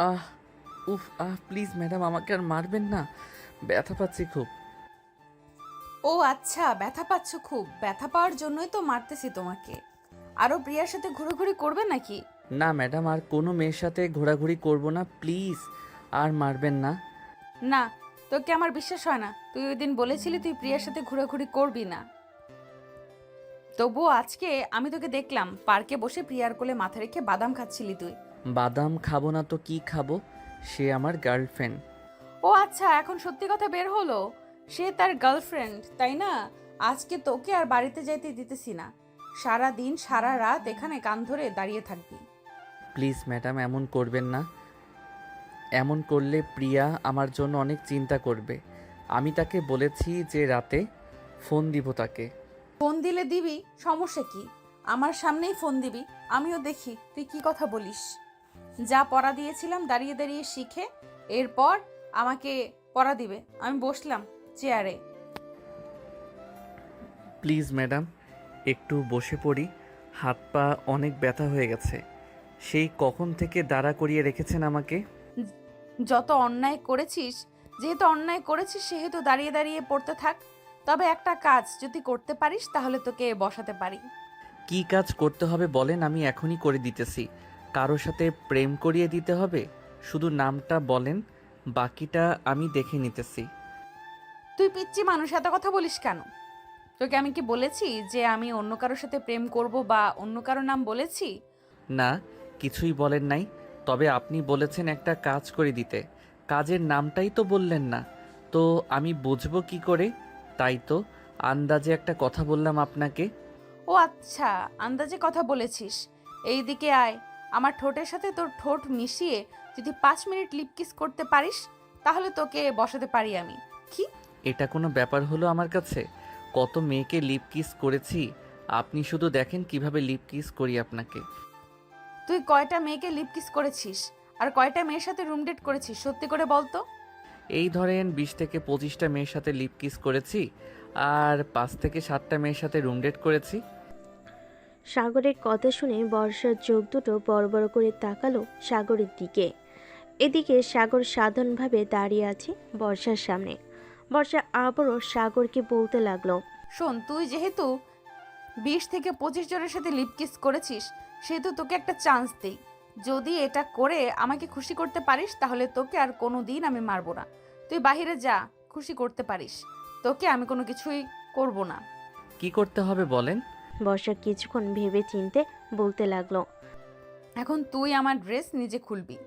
আহ উফ please madam আমাকে আর মারবেন না, ব্যথা পাচ্ছি খুব। ও আচ্ছা, ব্যথা পাচ্ছ খুব। ব্যথা পাওয়ার জন্যই তো মারতেছি তোমাকে। আরো প্রিয়ার সাথে ঘোরাঘুরি করবে নাকি? না ম্যাডাম, আর কোনো মেয়ের সাথে ঘোরাঘুরি করব না, প্লিজ আর মারবেন না। না, তোকে আমার বিশ্বাস হয় না। তুই ওই দিন বলেছিলি তুই প্রিয়ার সাথে ঘোরাঘুরি করবি না। তবুও আজকে আমি তোকে দেখলাম পার্কে বসে প্রিয়ার কোলে মাথা রেখে বাদাম খাচ্ছিলি তুই। বাদাম খাবো না তো কি খাবো? সে আমার গার্লফ্রেন্ড। ও আচ্ছা, এখন সত্যি কথা বের হলো। সে তার গার্লফ্রেন্ড, তাই না? আজকে তোকে আর বাড়িতে যাইতে দিতেছি না। সারা দিন সারা রাত এখানে কান ধরে দাঁড়িয়ে থাকবি। প্লিজ ম্যাডাম এমন করবেন না। এমন করলে প্রিয়া আমার জন্য অনেক চিন্তা করবে। আমি তাকে বলেছি যে রাতে ফোন দিব তাকে। ফোন দিলে দিবি, সমস্যা কি? আমার সামনেই ফোন দিবি, আমিও দেখি তুই কি কথা বলিস। যা পড়া দিয়েছিলাম দাঁড়িয়ে দাঁড়িয়ে শিখে, এরপর আমাকে পড়া দিবে। আমি বসলাম চেয়ারে। প্লিজ ম্যাডাম একটু বসে পড়ি, হাত পা অনেক ব্যথা হয়ে গেছে। সেই কখন থেকে দাঁড়া করিয়ে রেখেছেন আমাকে। যত অন্যায় করেছিস, যেহেতু অন্যায় করেছিস সেহেতু দাঁড়িয়ে দাঁড়িয়ে পড়তে থাক। তবে একটা কাজ যদি করতে পারিস তাহলে তোকে বসাতে পারি। কি কাজ করতে হবে বলেন, আমি এখনই করে দিতেছি। কারোর সাথে প্রেম করিয়ে দিতে হবে? শুধু নামটা বলেন, বাকিটা আমি দেখে নিতেছি। তুই পিচ্চি মানুষ, এত কথা বলিস কেন? তোকে আমি কি বলেছি যে আমি অন্য কারোর সাথে প্রেম করব বা অন্য কারোর নাম বলেছি? না, কিছুই বলেন নাই। তবে আপনি বলেছেন একটা কাজ করে দিতে, কাজের নামটাই তো বললেন না। তো আমি বুঝবো কি করে? তাই তো আন্দাজে একটা কথা বললাম আপনাকে। ও আচ্ছা, আন্দাজে কথা বলেছিস। এই দিকে আয়। আমার ঠোঁটের সাথে তোর ঠোঁট মিশিয়ে যদি 5 মিনিট লিপ কিস করতে পারিস তাহলে তোকে বসাতে পারি আমি। কি? এটা কোনো ব্যাপার হলো আমার কাছে? কত মেয়েকে লিপ কিস করেছি, আপনি শুধু দেখেন কিভাবে লিপ কিস করি আপনাকে। তুই কয়টা মেয়েকে লিপ কিস করেছিস আর কয়টা মেয়ের সাথে রুম ডেট করেছিস সত্যি করে বল তো। এই ধরেন 20 থেকে 25টা মেয়ের সাথে লিপ কিস করেছি, আর 5 থেকে 7টা মেয়ের সাথে রুম ডেট করেছি। সাগরের কথা শুনে বর্ষার চোখ দুটো বড় বড় করে তাকালো সাগরের দিকে। এদিকে সাগর সাধারণভাবে দাঁড়িয়ে আছে বর্ষার সামনে। বর্ষা আবারও সাগরকে বলতে লাগলো, শোন, তুই যেহেতু 20 থেকে 25 জনের সাথে লিপ কিস করেছিস সেহেতু তোকে একটা চান্স দেই। যদি এটা করে আমাকে খুশি করতে পারিস তাহলে তোকে আর কোনো দিন আমি মারবো না। তুই বাহিরে যা, খুশি করতে পারিস। তোকে আমি কোনো কিছুই করব না। কি করতে হবে বলেন? বর্ষা কিছুক্ষণ ভেবে চিনতে বলতে লাগলো, এখন তুই আমার ড্রেস নিজে খুলবি।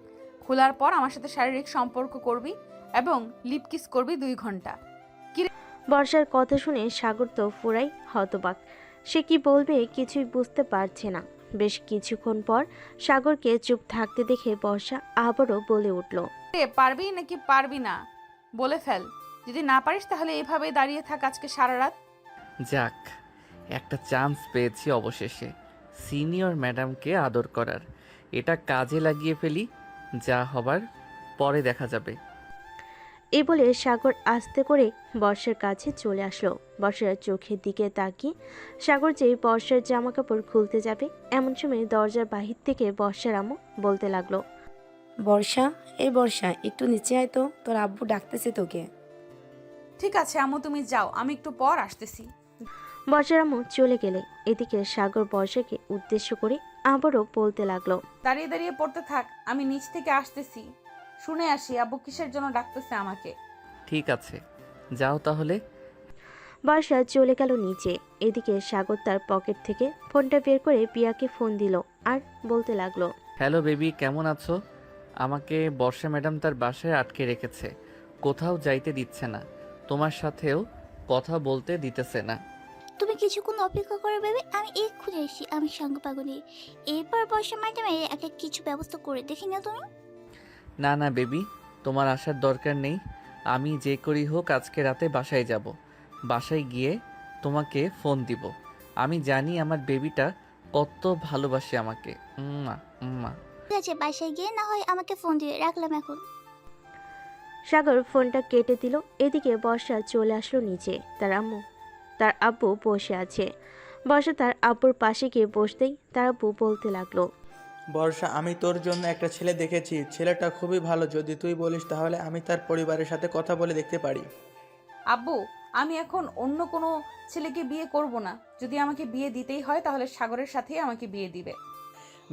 খোলার পর আমার সাথে শারীরিক সম্পর্ক করবি এবং লিপ কিস করবি 2 ঘন্টা। বর্ষার কথা শুনে সাগর তো পুরাই হতবাক। সে কি বলবে কিছুই বুঝতে পারছে না। বেশ কিছুক্ষণ পর সাগরকে চুপ থাকতে দেখে বর্ষা আবারও বলে উঠল, পারবি নাকি পারবি না বলে ফেল। যদি না পারিস তাহলে এইভাবেই দাঁড়িয়ে থাক আজকে সারা রাত। যাক, একটা চান্স পেয়েছি অবশেষে সিনিয়র ম্যাডামকে আদর করার। এটা কাজে লাগিয়ে ফেলি, যা হবার পরে দেখা যাবে। এই বলে সাগর আস্তে করে বর্ষার কাছে চলে আসলো। বর্ষার চোখের দিকে তাকিয়ে সাগর যে বর্ষার জামা কাপড় খুলতে যাবে এমন সময় দরজার বাহির থেকে বর্ষার আম্মু বলতে লাগলো, বর্ষা, এই বর্ষা একটু নিচে আয় তো, তোর আব্বু ডাকতেছে তোকে। ঠিক আছে আম্মু, তুমি যাও, আমি একটু পর আসতেছি। বর্ষার আম্মু চলে গেলে এদিকে সাগর বর্ষাকে উদ্দেশ্য করে আবারও বলতে লাগলো, দাঁড়িয়ে দাঁড়িয়ে পড়তে থাক, আমি নিচ থেকে আসতেছি। শুনে আসি আব্বু কিসের জন্য ডাকতেছে আমাকে। ঠিক আছে, যাও তাহলে। বর্ষা চলে গেল নিচে। এদিকে সাগর তার পকেট থেকে ফোনটা বের করে পিয়াকে ফোন দিল আর বলতে লাগলো, হ্যালো বেবি, কেমন আছো? আমাকে বর্ষা ম্যাডাম তার বাসায় আটকে রেখেছে, কোথাও যাইতে দিচ্ছে না, তোমার সাথেও কথা বলতে দিতেছে না। তুমি কিছুক্ষণ অপেক্ষা করো বেবি, আমি এক্ষুনি এসেছি। আমি সঙ্গ পাগলি। এরপর বর্ষা ম্যাডামের এক এক কিছু ব্যবস্থা করে দেখে নাও তুমি। না না বেবি, তোমার আসার দরকার নেই। আমি যে করি হোক আজকে রাতে বাসায় যাব। বাসায় গিয়ে তোমাকে ফোন দিব। আমি জানি আমার বেবিটা কত ভালোবাসে আমাকে। উম্মা উম্মা। ঠিক আছে, বাসায় গিয়ে না হয় আমাকে ফোন দিয়ে রাখলাম এখন। সাগর ফোনটা কেটে দিল। এদিকে বর্ষা চলে আসলো নিচে। তার আব্বু বসে আছে। বর্ষা তার আব্বুর পাশে গিয়ে বসতেই তার আব্বু বলতে লাগলো, বর্ষা, আমি তোর জন্য একটা ছেলে দেখেছি। ছেলেটা খুবই ভালো। যদি তুই বলিস তাহলে আমি তার পরিবারের সাথে কথা বলে দেখতে পারি। আব্বু, আমি এখন অন্য কোনো ছেলেকে বিয়ে করব না। যদি আমাকে বিয়ে দিতেই হয় তাহলে সাগরের সাথেই আমাকে বিয়ে দিবে।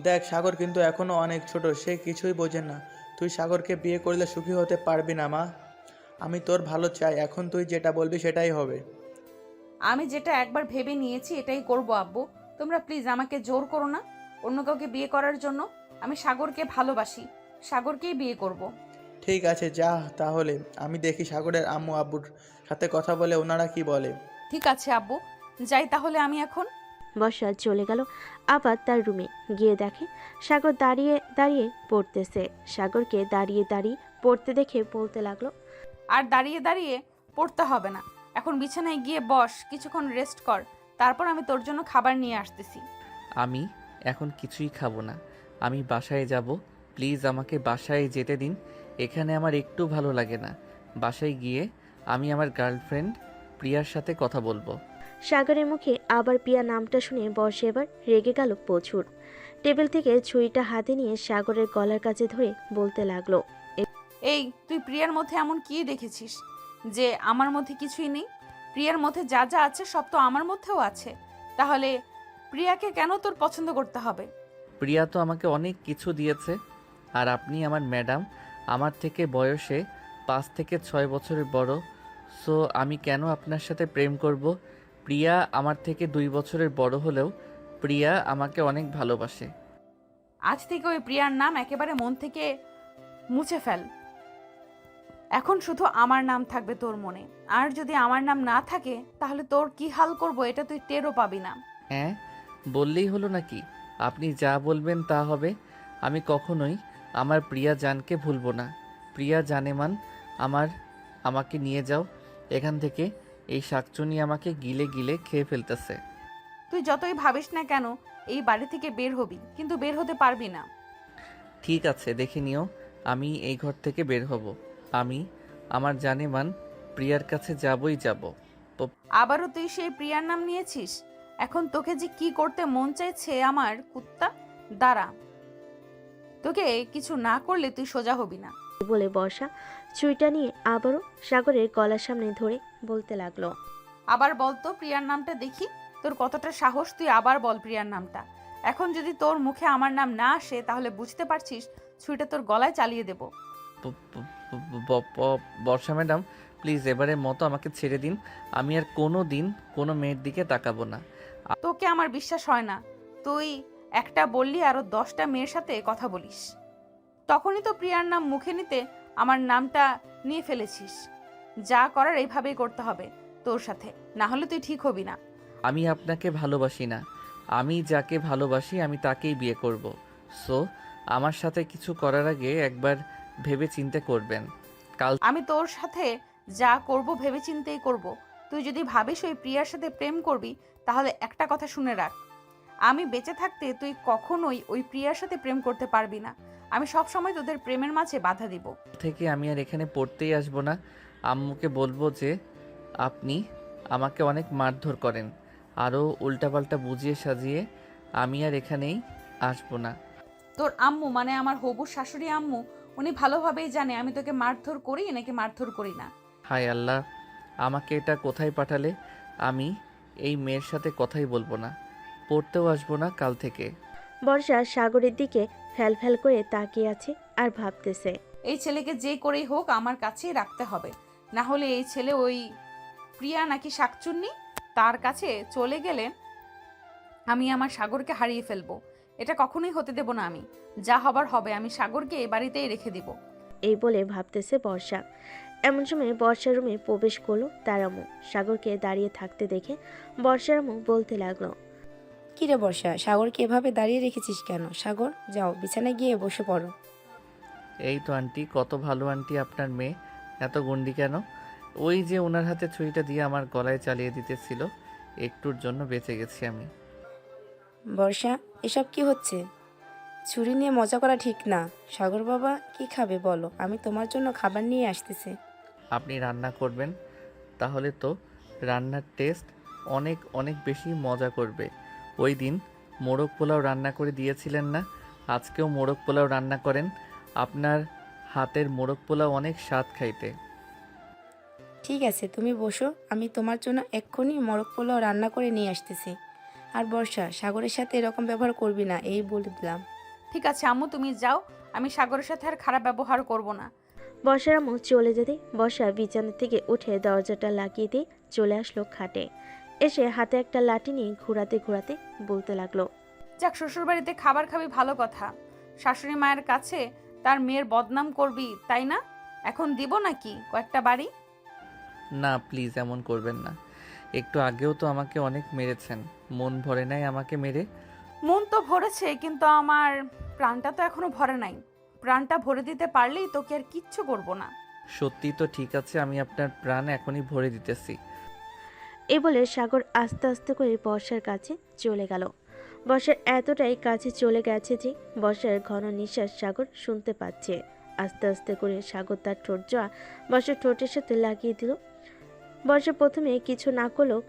দেখ, সাগর কিন্তু এখনো অনেক ছোট, সে কিছুই বোঝে না। তুই সাগরকে বিয়ে করলে সুখী হতে পারবি না মা। আমি তোর ভালো চাই, এখন তুই যেটা বলবি সেটাই হবে। আমি যেটা একবার ভেবে নিয়েছি এটাই করব আব্বু। তোমরা প্লিজ আমাকে জোর করো না অন্য কাউকে বিয়ে করার জন্য। আমি সাগরকে ভালোবাসি, সাগরকেই বিয়ে করব। ঠিক আছে, যা তাহলে। আমি দেখি সাগরের আম্মু আব্বুর সাথে কথা বলে ওনারা কি বলে। ঠিক আছে আব্বু, যাই তাহলে আমি এখন। বর্ষা চলে গেল আবার তার রুমে। গিয়ে দেখে সাগর দাঁড়িয়ে দাঁড়িয়ে পড়তেছে। সাগরকে দাঁড়িয়ে দাঁড়িয়ে পড়তে দেখে বলতে লাগলো, আর দাঁড়িয়ে দাঁড়িয়ে পড়তে হবে না, এখন বিছানায় গিয়ে বস, কিছুক্ষণ রেস্ট কর, তারপর আমি তোর জন্য খাবার নিয়ে আসতেছি। আমি এখন কিছুই খাবো না, আমি বাসায় যাব। প্লিজ আমাকে বাসায় যেতে দিন, এখানে আমার একটু ভালো লাগে না। বাসায় গিয়ে আমি আমার গার্লফ্রেন্ড প্রিয়ার সাথে কথা বলবো। সাগরের মুখে আবার প্রিয়া নামটা শুনে বর্ষা এবার রেগে গেল প্রচুর। টেবিল থেকে ছুরিটা হাতে নিয়ে সাগরের গলার কাছে ধরে বলতে লাগলো, এই, তুই প্রিয়ার মধ্যে এমন কি দেখেছিস যে আমার মধ্যে কিছুই নেই? প্রিয়ার মধ্যে যা যা আছে সব তো আমার মধ্যেও আছে। তাহলে প্রিয়াকে কেন তোর পছন্দ করতে হবে? প্রিয়া তো আমাকে অনেক কিছু দিয়েছে, আর আপনি আমার ম্যাডাম, আমার থেকে বয়সে 5 থেকে 6 বছরের বড়। সো আমি কেন আপনার সাথে প্রেম করব? প্রিয়া আমার থেকে 2 বছরের বড় হলেও প্রিয়া আমাকে অনেক ভালোবাসে। আজ থেকে ওই প্রিয়ার নাম একেবারে মন থেকে মুছে ফেল। এখন শুধু আমার নাম থাকবে তোর মনে, আর যদি আমার নাম না থাকে তাহলে তোর কি হাল করব এটা তুই টেরও পাবি না। হ্যাঁ, বললেই হলো নাকি? আপনি যা বলবেন তা হবে। আমি কখনোই আমার প্রিয়া জানকে ভুলবো না। প্রিয়া জানেমান, আমাকে নিয়ে যাও এখান থেকে। এই শাকচুনি আমাকে গিলে গিলে খেয়ে ফেলতেছে। তুই যতই ভাবিস না কেন এই বাড়ি থেকে বের হবি, কিন্তু বের হতে পারবি না। ঠিক আছে, দেখে নিও আমি এই ঘর থেকে বের হব। আমি আমার জানেমান প্রিয়ার কাছে যাবই যাব। আবারও তুই সেই প্রিয়ার নাম নিয়েছিস? এখন তোকে যে কি করতে মন চাইছে আমার কুত্তা, দাঁড়া। তোকে কিছু না করলে তুই সোজা হবি না। বলে বর্ষা ছুরিটা নিয়ে আবারও সাগরের গলার সামনে ধরে বলতে লাগলো, আবার বল তো প্রিয়ার নামটা দেখি। তোর কতটা সাহস, তুই আবার বল প্রিয়ার নামটা। এখন যদি তোর মুখে আমার নাম না আসে তাহলে বুঝতে পারছিস ছুরিটা তোর গলায় চালিয়ে দেব। বর্ষা ম্যাডাম, প্লিজ এবারের মতো আমাকে ছেড়ে দিন। আমি আর কোনো দিন কোনো মেয়ের দিকে তাকাবো না। তোকে আমার বিশ্বাস হয় না। তুই একটা বললি আরো 10টা মেয়ের সাথে কথা বলিস, তখনই তো প্রিয়ার নাম মুখে নিতে আমার নামটা নিয়ে ফেলেছিস। যা করার এইভাবেই করতে হবে তোর সাথে, না হলে তুই ঠিক হবি না। আমি আপনাকে ভালোবাসি না, আমি যাকে ভালোবাসি আমি তাকেই বিয়ে করব। সো আমার সাথে কিছু করার আগে একবার ভেবে চিন্তে করবেন। কাল আমি তোর সাথে যা করব ভেবেচিন্তেই করব। তুই যদি ভাবিস ওই প্রিয়ার সাথে প্রেম করবি তাহলে একটা কথা শুনে রাখ, আমি বেঁচে থাকতে তুই কখনোই ওই প্রিয়ার সাথে প্রেম করতে পারবি না। আমি সব সময় তোদের প্রেমের মাঝে বাধা দিব। থেকে আমি আর এখানে পড়তেই আসবো না। আম্মুকে বলবো যে আপনি আমাকে অনেক মারধর করেন। আরও উল্টাপাল্টা বুঝিয়ে সাজিয়ে আমি আর এখানেই আসবো না। তোর আম্মু মানে আমার হবু শাশুড়ি আম্মু, উনি ভালোভাবেই জানে আমি তোকে মারধর করি নাকি মারধর করি না। হায় আল্লাহ, আমাকে এটা কোথায় পাঠালে? আমি এই মেয়ের সাথে কথাই বলবো না, পড়তেও আসবো না কাল থেকে। বর্ষা সাগরের দিকে ফ্যাল ফ্যাল করে তাকিয়ে আছে আর ভাবতেছে, এই ছেলেকে যে করেই হোক আমার কাছেই রাখতে হবে, না হলে এই ছেলে ওই প্রিয়া নাকি শাকচুন্নি তার কাছে চলে গেলে আমি আমার সাগরকে হারিয়ে ফেলবো। এটা কখনোই হতে দেব না আমি। যা হবার হবে, আমি সাগরকে এই বাড়িতেই রেখে দিব। এই বলে ভাবতেছে বর্ষা। এমন সময় বর্ষার রুমে প্রবেশ করলো তার আম্মু। সাগরকে দাঁড়িয়ে থাকতে দেখে বর্ষার আম্মু বলতে লাগলো, কিরে বর্ষা, সাগরকে এভাবে দাঁড়িয়ে রেখেছিস কেন? সাগর, যাও বিছানায় গিয়ে বসে পড়ো। এই তো আন্টি, কত ভালো আন্টি আপনার মেয়ে। এত গন্ডি কেন? ওই যে ওনার হাতে ছুরিটা দিয়ে আমার গলায় চালিয়ে দিতেছিল, একটুর জন্য বেঁচে গেছি আমি। বর্ষা, এসব কি হচ্ছে? ছুরি নিয়ে মজা করা ঠিক না। সাগর বাবা কি খাবে বলো, আমি তোমার জন্য খাবার নিয়ে আসতেছি। আপনি রান্না করবেন? তাহলে তো রান্নার টেস্ট অনেক অনেক বেশি মজা করবে। ওই দিন মোরগ পোলাও রান্না করে দিয়েছিলেন না, আজকেও মোরগ পোলাও রান্না করেন। আপনার হাতের মোরগ পোলাও অনেক স্বাদ খাইতে। ঠিক আছে, তুমি বসো, আমি তোমার জন্য এক্ষুনি মোরগ পোলাও রান্না করে নিয়ে আসতেছি। আর বর্ষা, সাগরের সাথে এরকম ব্যবহার করবি না, এই বলে দিলাম। ঠিক আছে আম্মু, তুমি যাও। আমি সাগরের সাথে আর খারাপ ব্যবহার করব না। বর্ষার আম্মু চলে যেতে বর্ষা বিছানা থেকে উঠে দরজাটা লাগিয়ে দিয়ে চলে আসলো খাটে। এসে হাতে একটা লাঠি নিয়ে ঘোরাতে ঘোরাতে বলতে লাগলো, যাক, শ্বশুরবাড়িতে খাবার খাবি ভালো কথা। শাশুড়ি মায়ের কাছে তার মেয়ের বদনাম করবি, তাই না? এখন দিব নাকি কয়েকটা বাড়ি? না প্লিজ, এমন করবেন না। একটু আগেও তো আমাকে অনেক মেরেছেন, মন ভরে নাই আমাকে মেরে। মন তো ভরেছে, কিন্তু আমার প্রাণটা তো এখনো ভরে নাই। প্রাণটা ভরে দিতে পারলেই তোকে আর কিচ্ছু করব না। সত্যি তো ঠিক আছে, আমি আপনার প্রাণ এখনই ভরে দিতেছি। এই বলে সাগর আস্তে আস্তে করে বর্ষার কাছে চলে গেল। বর্ষার এতটাই কাছে চলে গেছে যে বর্ষার ঘন নিঃশ্বাস সাগর শুনতে পাচ্ছে। আস্তে আস্তে করে সাগর তার ঠোঁট জোড়া বর্ষার ঠোঁটের সাথে লাগিয়ে দিল। বর্ষা প্রথমে কিছু না করলেও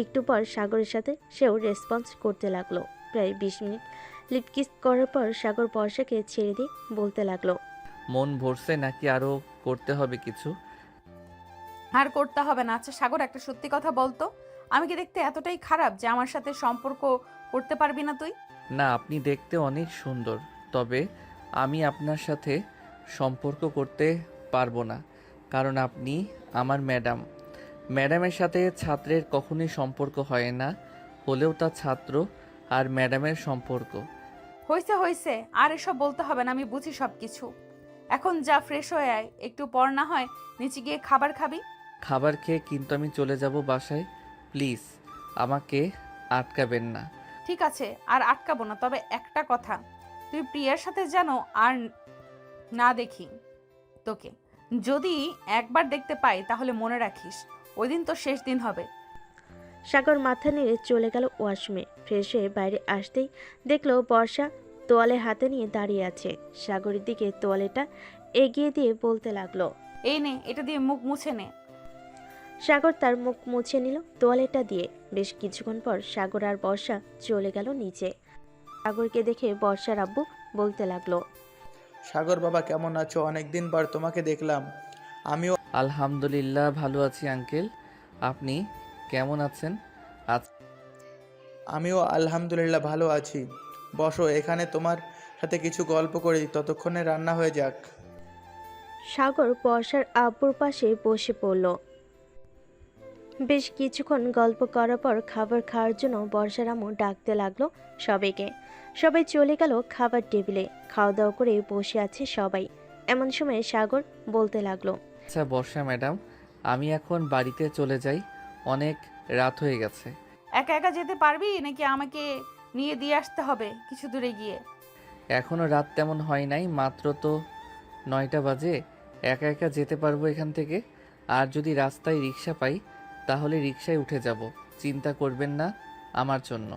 একটু পর সাগরের সাথে সেও রেসপন্স করতে লাগলো। প্রায় 20 মিনিট লিপ কিস করার পর সাগর বর্ষাকে ছেড়ে দিয়ে বলতে লাগলো, মন ভরছে নাকি আরও করতে হবে কিছু? আর করতে হবে না। আচ্ছা সাগর, একটা সত্যি কথা বলতো, আমি কি দেখতে এতটাই খারাপ যে আমার সাথে সম্পর্ক করতে পারবি না তুই? না, আপনি দেখতে অনেক সুন্দর, তবে আমি আপনার সাথে সম্পর্ক করতে পারবো না, কারণ আপনি আমার ম্যাডাম। ম্যাডামের সাথে ছাত্রের কখনোই সম্পর্ক হয় না, হলেও তা ছাত্র আর ম্যাডামের সম্পর্ক। হয়েছে হয়েছে, আর এসব বলতে হবে না, আমি বুঝি সব কিছু। এখন যা, ফ্রেশ হয়ে আয়, একটু পর না হয় নিচে গিয়ে খাবার খাবি। খাবার খেয়ে কিন্তু আমি চলে যাব বাসায়। প্লিজ আমাকে আটকাবেন না। ঠিক আছে, আর আটকাবো না, তবে একটা কথা, তুই প্রিয়ার সাথে যেন আর না দেখি তোকে। যদি একবার দেখতে পাই তাহলে মনে রাখিস, ওই দিন তো শেষ দিন হবে। সাগর মাথা নেড়ে চলে গেল ওয়াশরুমে। ফ্রেশ হয়ে বাইরে আসতেই দেখলো বর্ষা তোয়ালে হাতে নিয়ে দাঁড়িয়ে আছে। সাগরের দিকে তোয়ালেটা এগিয়ে দিয়ে বলতে লাগলো, এই নে, এটা দিয়ে মুখ মুছে নে। সাগর তার মুখ মুছে নিল তোয়ালেটা দিয়ে। বেশ কিছুক্ষণ পর সাগর আর বর্ষা চলে গেল নিচে। সাগরকে দেখে বর্ষার আব্বু বলতে লাগলো, সাগর বাবা, কেমন আছো? অনেকদিন পর তোমাকে দেখলাম। আমিও আলহামদুলিল্লাহ ভালো আছি আঙ্কেল, আপনি কেমন আছেন? আমিও আলহামদুলিল্লাহ ভালো আছি। বসো, এখানে তোমার সাথে কিছু গল্প করি, ততক্ষণে রান্না হয়ে যাক। সাগর বর্ষার আব্বুর পাশে বসে পড়ল। বেশ কিছুক্ষণ গল্প করার পর খাবার খাওয়ার জন্য বর্ষার আম্মু ডাকতে লাগলো সবাইকে। সবাই চলে গেল খাবার টেবিলে। খাওয়া দাওয়া করে বসে আছে সবাই। এমন সময় সাগর বলতে লাগলো, আচ্ছা বর্ষা ম্যাডাম, আমি এখন বাড়িতে চলে যাই, অনেক রাত হয়ে গেছে। একা একা যেতে পারবি নাকি আমাকে নিয়ে দিয়ে আসতে হবে কিছু দূরে গিয়ে? এখনও রাত তেমন হয় নাই, মাত্র তো 9টা বাজে। একা একা যেতে পারবো এখান থেকে। আর যদি রাস্তায় রিক্সা পাই তাহলে রিক্সায় উঠে যাব, চিন্তা করবেন না আমার জন্য।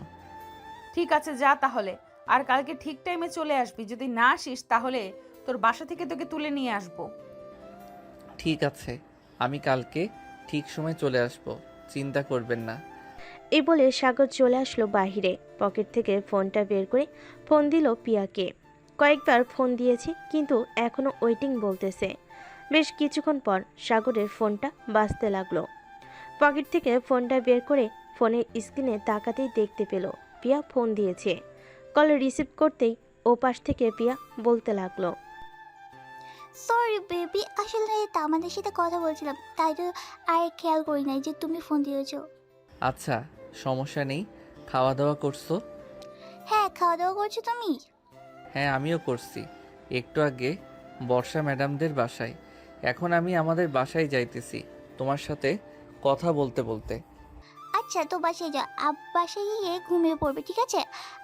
ঠিক আছে, যা তাহলে। আর কালকে ঠিক টাইমে চলে আসবি। যদি না আসিস তাহলে তোর বাসা থেকে তোকে তুলে নিয়ে আসবো। ঠিক আছে, আমি কালকে ঠিক সময় চলে আসব, চিন্তা করবেন না। এই বলে সাগর চলে আসলো বাহিরে। পকেট থেকে ফোনটা বের করে ফোন দিল পিয়াকে। কয়েকবার ফোন দিয়েছে কিন্তু এখনো ওয়েটিং বলতেছে। বেশ কিছুক্ষণ পর সাগরের ফোনটা বাজতে লাগলো। পকেট থেকে ফোনটা বের করে ফোনের স্ক্রিনে তাকাতেই দেখতে পেল পিয়া ফোন দিয়েছে। কল রিসিভ করতেই ওপাশ থেকে পিয়া বলতে লাগলো, সরি বেবি, আসলে আমাদের সাথে কথা বলছিলাম, তাই তো আর খেয়াল করি নাই যে তুমি ফোন দিয়েছো। আচ্ছা সমস্যা নেই, খাওয়া দাওয়া করছো? হ্যাঁ, খাওয়া দাওয়া করছো তুমি? হ্যাঁ আমিও করছি, একটু আগে বর্ষা ম্যাডামদের বাসায়। এখন আমি আমাদের বাসায় যাইতেছি তোমার সাথে কথা বলতে বলতে। আচ্ছা, তো বাসায় যাও, বাসায় গিয়ে ঘুমিয়ে পড়বে, ঠিক আছে?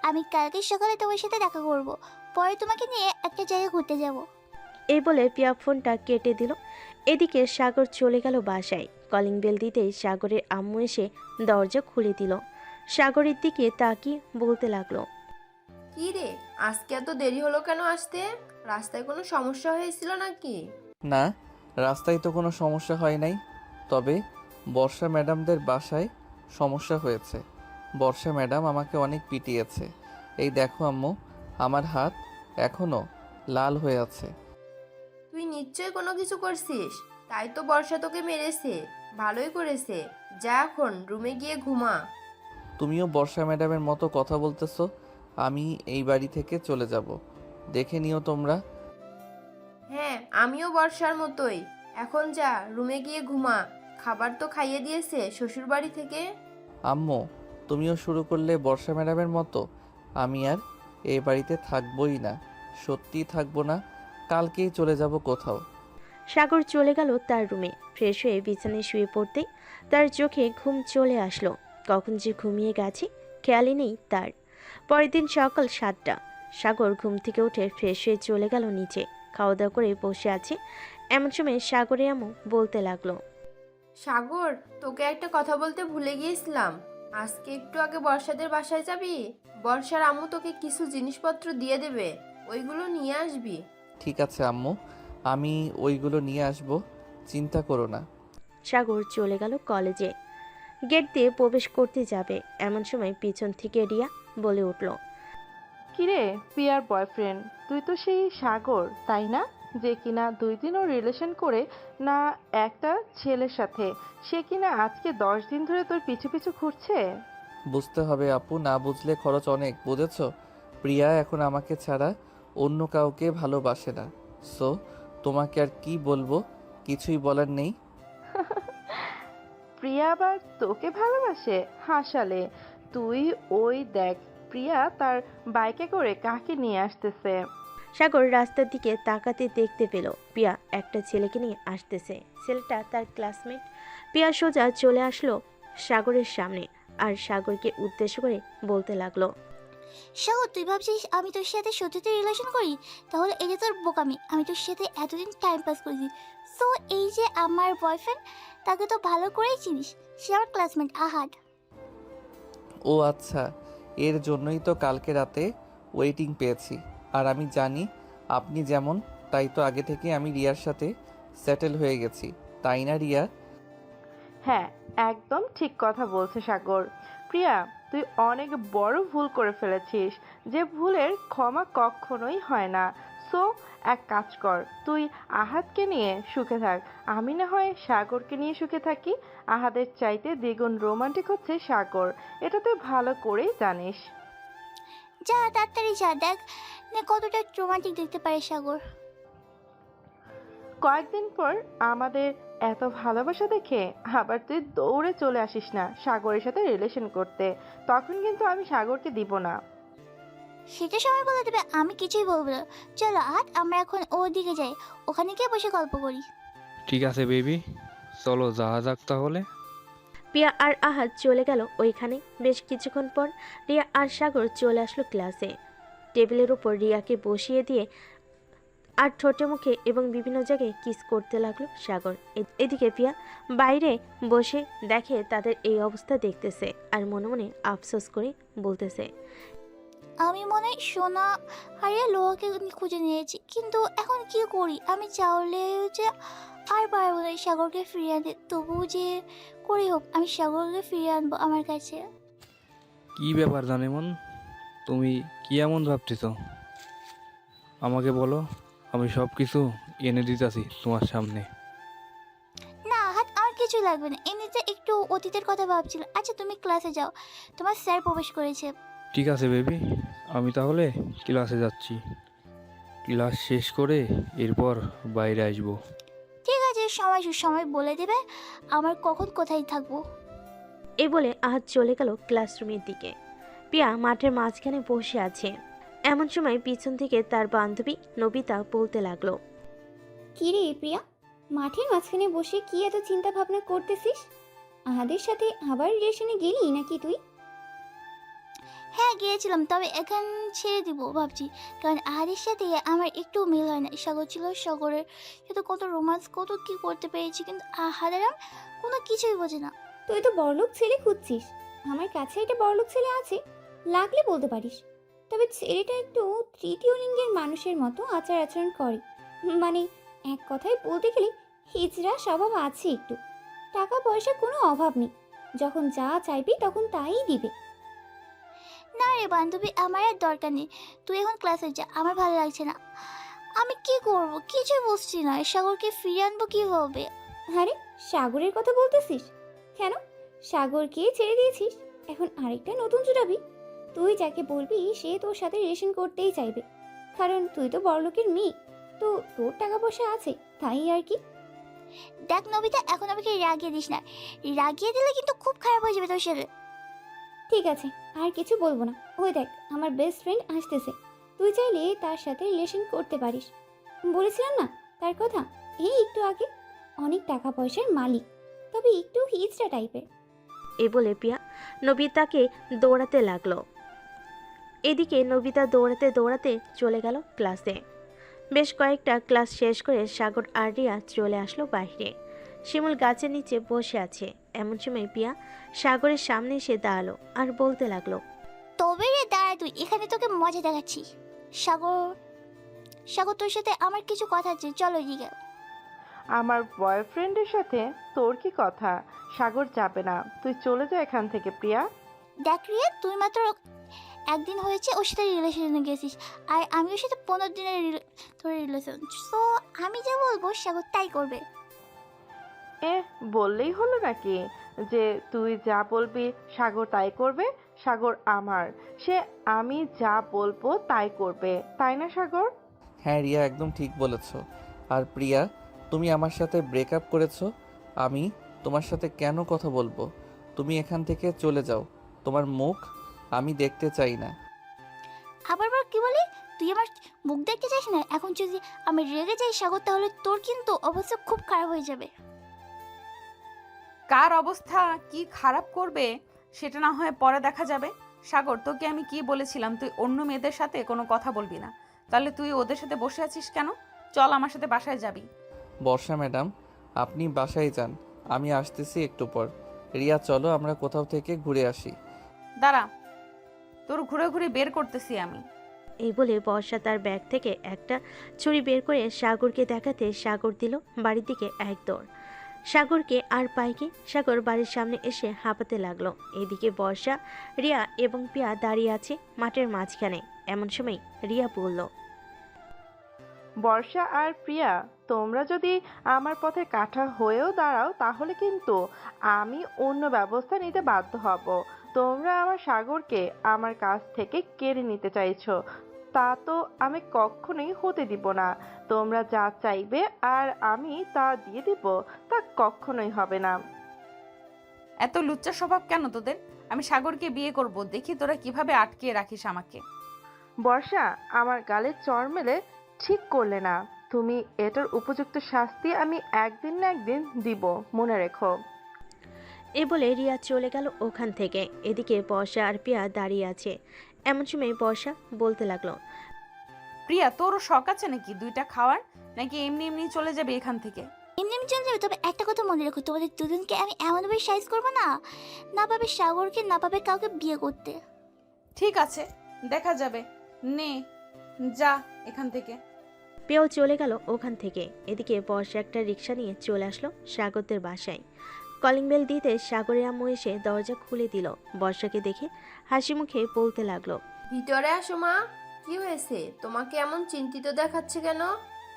আমি কালকে সকালে তোমার সাথে দেখা করব, পরে তোমাকে নিয়ে একটা জায়গায় ঘুরতে যাব। এই বলে পিয়া ফোনটা কেটে দিল। এদিকে সাগর চলে গেল বাসায়। কলিং বেল দিতেই সাগরের আম্মু এসে দরজা খুলে দিল। সাগরের দিকে তাকিয়ে বলতে লাগলো, কি রে, আজকে এত দেরি হলো কেন আসতে? রাস্তায় কোনো সমস্যা হয়েছিল নাকি? না, রাস্তায় তো কোনো সমস্যা হয় নাই, তবে বর্ষা ম্যাডামদের বাসায় সমস্যা হয়েছে। বর্ষা ম্যাডাম আমাকে অনেক পিটিয়েছে। এই দেখো আম্মু, আমার হাত এখনো লাল হয়ে আছে। তুই নিশ্চয়ই কোনো কিছু করছিস, তাই তো বর্ষা তোকে মেরেছে। ভালোই করেছে। যা এখন রুমে গিয়ে ঘুমা। তুমিও বর্ষা ম্যাডামের মতো কথা বলতেছো। আমি এই বাড়ি থেকে চলে যাব, দেখে নিও তোমরা। হ্যাঁ, আমিও বর্ষার মতোই। এখন যা রুমে গিয়ে ঘুমা। খাবার তো খাইয়ে দিয়েছে শ্বশুর বাড়ি থেকে। আম্মু, তুমিও শুরু করলে বর্ষা ম্যাডামের মতো। আমি আর এই বাড়িতে থাকবোই না, সত্যিই থাকবো না। কালকেই চলে যাব কোথাও। সাগর চলে গেল তার রুমে। ফ্রেশ হয়ে বিছানায় শুয়ে পড়তেই তার চোখে ঘুম চলে আসলো। কখন যে ঘুমিয়ে গেছে খেয়ালই নেই তার। পরের দিন সকাল 7টা। সাগর ঘুম থেকে উঠে ফ্রেশ হয়ে চলে গেল নিচে। খাওয়া দাওয়া করে বসে আছে, এমন সময় সাগরে আম্মু বলতে লাগলো, সাগর, তোকে একটা কথা বলতে ভুলে গিয়েছিলাম। আজকে একটু আগে বর্ষাদের বাসায় যাবি? বর্ষার আম্মু তোকে কিছু জিনিসপত্র দিয়ে দেবে, ওইগুলো নিয়ে আসবি। ঠিক আছে আম্মু, আমি ওইগুলো নিয়ে আসব, চিন্তা করো না। সাগর চলে গেল কলেজে। গেট দিয়ে প্রবেশ করতে যাবে, এমন সময় পিছন থেকে রিয়া বলে উঠল, কিরে প্রিয়ার বয়ফ্রেন্ড, তুই তো সেই সাগর তাই না, যে কিনা 2 দিনও রিলেশন করে না একটা ছেলের সাথে, সে কিনা আজকে 10 দিন ধরে তোর পিছু পিছু ঘুরছে। বুঝতে হবে আপু, না বুঝলে খরচ অনেক, বুঝেছো? প্রিয়া এখন আমাকে ছাড়া অন্য কাউকে ভালোবাসে না। সো তোমাকে আর কি বলবো, কিছুই বলার নেই। প্রিয়া আবার তোকে ভালোবাসে? হাসালে তুই। ওই দেখ, প্রিয়া তার বাইকে করে কাকে নিয়ে আসতেছে। সাগর রাস্তার দিকে তাকাতে দেখতে পেল পিয়া একটা ছেলেকে নিয়ে আসতেছে। ছেলেটা তার ক্লাসমেট। পিয়া সোজা চলে আসলো সাগরের সামনে আর সাগরকে উদ্দেশ্য করে বলতে লাগলো, সাগর, তুই ভাবছিস আমি তোর সাথে সত্যি রিলেশন করি? তাহলে এটা তোর বোকামি। আমি তোর সাথে এতদিন টাইম পাস করেছি। সো এই যে আমার বয়ফ্রেন্ড, তাকে তো ভালো করেই চিনিস। সে আমার ক্লাসমেট আহাদ। ও আচ্ছা, এর জন্যই তো কালকে রাতে ওয়েটিং পেয়েছি। আর আমি জানি আপনি যেমন, তাই তো আগে থেকে আমি রিয়ার সাথে সেটেল হয়ে গেছি, তাই না রিয়া? হ্যাঁ, একদম ঠিক কথা বলছে সাগর। প্রিয়া, তুই অনেক বড় ভুল করে ফেলেছিস, যে ভুলের ক্ষমা কখনোই হয় না। সো এক কাজ কর, তুই আহাদকে নিয়ে সুখে থাক, আমি না হয় সাগরকে নিয়ে সুখে থাকি। আহাদের চাইতে দ্বিগুণ রোমান্টিক হচ্ছে সাগর, এটা তুই ভালো করেই জানিস। যা তাড়াতাড়ি যা, দেখ না কতটা রোমান্টিক দেখতে পারে সাগর। কয়েকদিন পর আমাদের এত ভালোবাসা দেখে আবার তুই দৌড়ে চলে আসিস না সাগরের সাথে রিলেশন করতে, তখন কিন্তু আমি সাগরকে দিব না। সেটা সময় বলে দেবে, আমি কিছুই বলবো না। চলো আহাদ, আমরা এখন ওর দিকে যাই, ওখানে গিয়ে বসে গল্প করি। ঠিক আছে বেবি, চলো যাওয়া যাক তাহলে। পিয়া আর আহাদ চলে গেল ওইখানে। বেশ কিছুক্ষণ পর রিয়া আর সাগর চলে আসলো ক্লাসে। টেবিলের উপর রিয়াকে বসিয়ে দিয়ে আর ঠোঁটে মুখে এবং বিভিন্ন জায়গায় কিস করতে লাগলো সাগর। এদিকে পিয়া বাইরে বসে দেখে তাদের এই অবস্থা দেখতেছে আর মনে মনে আফসোস করে বলতেছে, আমি মনে হয় সোনা হারিয়ে লোহাকে খুঁজে নিয়েছি, কিন্তু এখন কি করি? আমি চাইলে যে আর পারবো না সাগরকে ফিরিয়ে আনতে। তবুও যে করেই হোক আমি সাগরকে ফিরিয়ে আনবো আমার কাছে। কি ব্যাপার জানেমন, তুমি কি এমন ভাবতেছ? আমাকে বলো, আমি সব কিছু এনে দিতেছি তোমার সামনে। না হাত, আমার কিছু লাগবে না। এমনিতে একটু অতীতের কথা ভাবছিলাম। আচ্ছা তুমি ক্লাসে যাও, তোমার স্যার প্রবেশ করেছে। ঠিক আছে বেবি, আমি তাহলে ক্লাসে যাচ্ছি। ক্লাস শেষ করে এরপর বাইরে আসবো। ঠিক আছে, সময় সুসময় বলে দেবে আমার কখন কোথায় থাকবো। এই বলে আহাদ চলে গেল ক্লাসরুমের দিকে। পিয়া মাঠের মাঝখানে বসে আছে। এমন সময় পিছন থেকে তার বান্ধবী নবিতা বলতে লাগলো, কি রে প্রিয়া, মাঠের মাঝখানে বসে কি এত চিন্তা ভাবনা করতেছিস? আহাদের সাথে আবার রিলেশনে গেলি নাকি তুই? হ্যাঁ গিয়েছিলাম, তবে এখন ছেড়ে দিব ভাবছি। কারণ আহাদের সাথে আমার একটু মিল হয় না। সাগর ছিল, সাগরের সাথে কত রোমান্স, কত কি করতে পেরেছি, কিন্তু আহাদের কোনো কিছুই বোঝে না। তুই তো বড়লোক ছেলে খুঁজছিস, আমার কাছে একটা বড়লোক ছেলে আছে, লাগলে বলতে পারিস। তবে ছেলেটা একটু তৃতীয় লিঙ্গের মানুষের মতো আচার আচরণ করে, মানে এক কথায় বলতে গেলে হিজড়া স্বভাব আছে একটু। টাকা পয়সা কোনো অভাব নেই, যখন যা চাইবি তখন তাই দিবে। না না রে বান্ধবী, আমার আর দরকার নেই। তুই এখন ক্লাসে যা, আমার ভালো লাগছে না। আমি কি করব কিছুই বুঝছি না। সাগরকে ফিরিয়ে আনবো কীভাবে? আরে সাগরের কথা বলতেছিস কেন? সাগরকে ছেড়ে দিয়েছিস, এখন আরেকটা নতুন জুটাবি? তুই যাকে বলবি সে তোর সাথে রিলেশন করতেই চাইবে, কারণ তুই তো বড়লোকের মেয়ে, তো তোর টাকা পয়সা আছে, তাই আর কি। দেখ নবিতা, এখন আমাকে রাগিয়ে দিস না। রাগিয়ে দিলে কিন্তু খুব খারাপ হয়ে যাবে তোর সাথে। ঠিক আছে, আর কিছু বলবো না। ওই দেখ আমার বেস্ট ফ্রেন্ড আসতেছে, তুই চাইলে তার সাথে রিলেশন করতে পারিস। বলেছিলাম না তার কথা, এই একটু আগে। অনেক টাকা পয়সার মালিক, তবে একটু হিজড়া টাইপের। এ বলে প্রিয়া নবিতাকে দৌড়াতে লাগলো। এদিকে নবিতা দৌড়াতে দৌড়াতে চলে গেল ক্লাসে। বেশ কয়েকটা ক্লাস শেষ করে সাগর আর রিয়া চলে আসলো বাইরে। শিমুল গাছের নিচে বসে আছে। এমন সময় প্রিয়া সাগরের সামনে এসে দাঁড়ালো আর বলতে লাগলো, তবে রে দাঁড়া, তুই এখানে তোকে মজা দেখাচ্ছি। সাগর, সাগর তোর সাথে আমার কিছু কথা আছে, চলো এদিকে। আমার বয়ফ্রেন্ডের সাথে তোর কি কথা? সাগর যাবে না, তুই চলে যা এখান থেকে প্রিয়া। দেখ রিয়া, তুই মাত্র একদিন হয়েছে ওর সাথে রিলেশনে গেছিস, আর আমি ওর সাথে 15 দিনের তোর রিলেশন। সো আমি যা বলবো সাগর তাই করবে। বললেই হলো নাকি যে তুই যা বলবি সাগর তাই করবে? সাগর আমার, সে আমি যা বলবো তাই করবে, তাই না সাগর? হ্যাঁ রিয়া, একদম ঠিক বলেছ। আর প্রিয়া, তুমি আমার সাথে ব্রেকআপ করেছো, আমি তোমার সাথে কেন কথা বলবো? তুমি এখান থেকে চলে যাও, তোমার মুখ আমি দেখতে চাই না। আবার কি বলি? তুই আমার মুখ দেখতে চাইস না? এখন যদি আমি রেগে যাই সাগর, তাহলে তোর কিন্তু অবস্থা খুব খারাপ হয়ে যাবে। কার অবস্থা কি খারাপ করবে সেটা না হয় পরে দেখা যাবে। সাগর, তোকে আমি কি বলেছিলাম তুই অন্য মেয়েদের সাথে কোনো কথা বলবি না? তাহলে তুই ওদের সাথে বসে আছিস কেন? চল আমার সাথে বাসায় যাবি। বর্ষা ম্যাডাম, আপনি বাসায় যান, আমি আসতেছি একটু পর। রিয়া চলো আমরা কোথাও থেকে ঘুরে আসি। দাঁড়া, তোর ঘুরে ঘুরে বের করতেছি আমি। এই বলে বর্ষা তার ব্যাগ থেকে একটা ছুরি বের করে সাগরকে দেখাতে সাগর দিল বাড়ির দিকে এক দৌড়। সাগরকে আর পাইকে সাগর বাড়ির সামনে এসে হাঁপাতে লাগলো। এদিকে বর্ষা, রিয়া এবং পিয়া দাঁড়িয়ে আছে মাঠের মাঝখানে। এমন সময় রিয়া বলল, বর্ষা আর প্রিয়া, তোমরা যদি আমার পথে কাঁটা হয়েও দাঁড়াও তাহলে কিন্তু আমি অন্য ব্যবস্থা নিতে বাধ্য হব। তোমরা আমার সাগরকে আমার কাছ থেকে কেড়ে নিতে চাইছো, তা তো আমি কখনোই হতে দিব না। তোমরা যা চাইবে আর আমি তা দিয়ে দিব, তা কখনোই হবে না। এত লুচ্চা স্বভাব কেন তোদের? আমি সাগরকে বিয়ে করব, দেখি তোরা কিভাবে আটকে রাখিস আমাকে। বর্ষা, আমার গালে চড় মেলে ঠিক করলে না। তুমি এটার উপযুক্ত শাস্তি আমি একদিন না একদিন দিব, মনে রেখো। এ বলে রিয়া চলে গেল ওখান থেকে। এদিকে বর্ষা আর পিয়া দাঁড়িয়ে আছে। এমন সময় বর্ষা বলতে লাগলো, প্রিয়া, তোরও শখ আছে নাকি দুইটা খাওয়ার, নাকি এমনি এমনি চলে যাবে এখান থেকে? এমনি এমনি চলে যাবে। তবে একটা কথা মনে রেখো, তোমাদের দুজনকে আমি এমনভাবে সাইজ করবো না, না পাবে সাগরকে, না পাবে কাউকে বিয়ে করতে। ঠিক আছে, দেখা যাবে। নে, যা এখান থেকে। পেয়েও চলে গেল ওখান থেকে। এদিকে বর্ষা একটা রিক্সা নিয়ে চলে আসলো সাগরদের বাসায়। কলিং বেল দিতে সাগরের আম্মু এসে দরজা খুলে দিল। বর্ষাকে দেখে হাসি মুখে বলতে লাগলো, ভিতরে আসো মা। কি হয়েছে, তোমাকে এমন চিন্তিত দেখাচ্ছে কেন?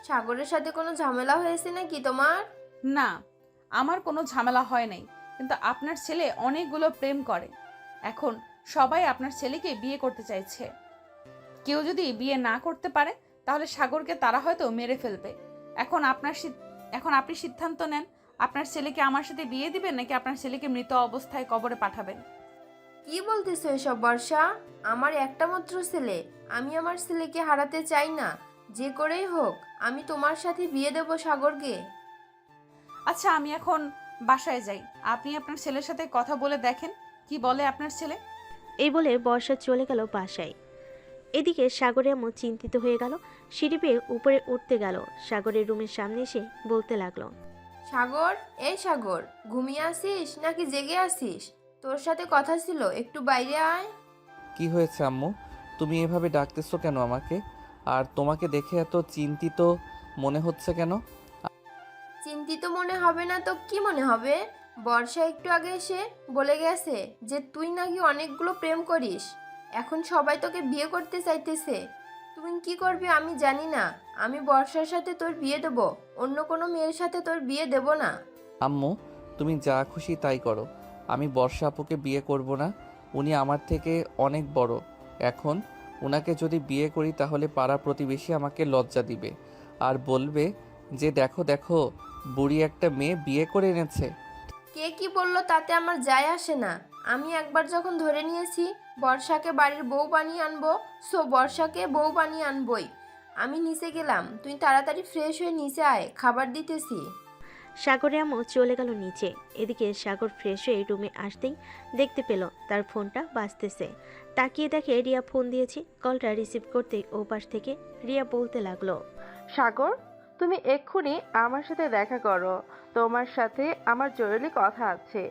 সাগরের সাথে কোনো ঝামেলা হয়েছে নাকি তোমার? না, আমার কোনো ঝামেলা হয় নাই, কিন্তু আপনার ছেলে অনেকগুলো প্রেম করে। এখন সবাই আপনার ছেলেকে বিয়ে করতে চাইছে। কেউ যদি বিয়ে না করতে পারে তাহলে সাগরকে তারা হয়তো মেরে ফেলবে। এখন আপনি সিদ্ধান্ত নেন, আপনার ছেলেকে আমার সাথে বিয়ে দিবেন নাকি আপনার ছেলেকে মৃত অবস্থায় কবরে পাঠাবেন। কি বলতেছো এসব বর্ষা? আমার একটা মাত্র ছেলে, আমি আমার ছেলেকে হারাতে চাই না। যে করেই হোক আমি তোমার সাথে বিয়ে দেব সাগরকে। আচ্ছা, আমি এখন বাসায় যাই, আপনি আপনার ছেলের সাথে কথা বলে দেখেন কি বলে আপনার ছেলে। এই বলে বর্ষা চলে গেল বাসায়। এদিকে সাগরের আম্মু চিন্তিত হয়ে গেল। সিঁড়ি বেয়ে উপরে উঠতে গেল। সাগরের রুমের সামনে এসে বলতে লাগলো, সাগর, এই সাগর, ঘুমিয়ে আসিস নাকি জেগে আসিস? তোর সাথে কথা ছিল, একটু বাইরে আয়। কি হয়েছে আম্মু, তুমি এভাবে ডাকতেছো কেন আমাকে? আর তোমাকে দেখে এত চিন্তিত মনে হচ্ছে কেন? চিন্তিত মনে হবে না তো কি মনে হবে? বর্ষা একটু আগে এসে বলে গেছে যে তুই নাকি অনেকগুলো প্রেম করিস। এখন সবাই তোকে বিয়ে করতে চাইতেছে। তুই কি করবি আমি জানি না। আমি বর্ষার সাথে তোর বিয়ে দেবো, অন্য কোনো মেয়ের সাথে তোর বিয়ে দেব না। আম্মু, তুমি যা খুশি তাই করো। আমি বর্ষা আপুকে বিয়ে করব না। উনি আমার থেকে অনেক বড়। এখন উনাকে যদি বিয়ে করি তাহলে পাড়া প্রতিবেশী আমাকে লজ্জা দিবে আর বলবে যে দেখো দেখো, বুড়ি একটা মেয়ে বিয়ে করে এনেছে। কে কি বললো তাতে আমার যায় আসে না। আমি একবার যখন ধরে নিয়েছি বর্ষাকে বাড়ির বউ বানিয়ে আনবো, সো বর্ষাকে বউ বানিয়ে আনবই। আমি নিচে গেলাম, তুই তাড়াতাড়ি ফ্রেশ হয়ে নিচে আয়, খাবার দিতেছি। সাগরের আম্মু চলে গেল নিচে। এদিকে সাগর ফ্রেশ হয়ে রুমে আসতেই দেখতে পেল তার ফোনটা বাজতেছে। তাকিয়ে দেখে রিয়া ফোন দিয়েছে। কলটা রিসিভ করতেই ওপাশ থেকে রিয়া বলতে লাগলো, সাগর, তুমি এক্ষুনি আমার সাথে দেখা করো। তোমার সাথে আমার জরুরি কথা আছে।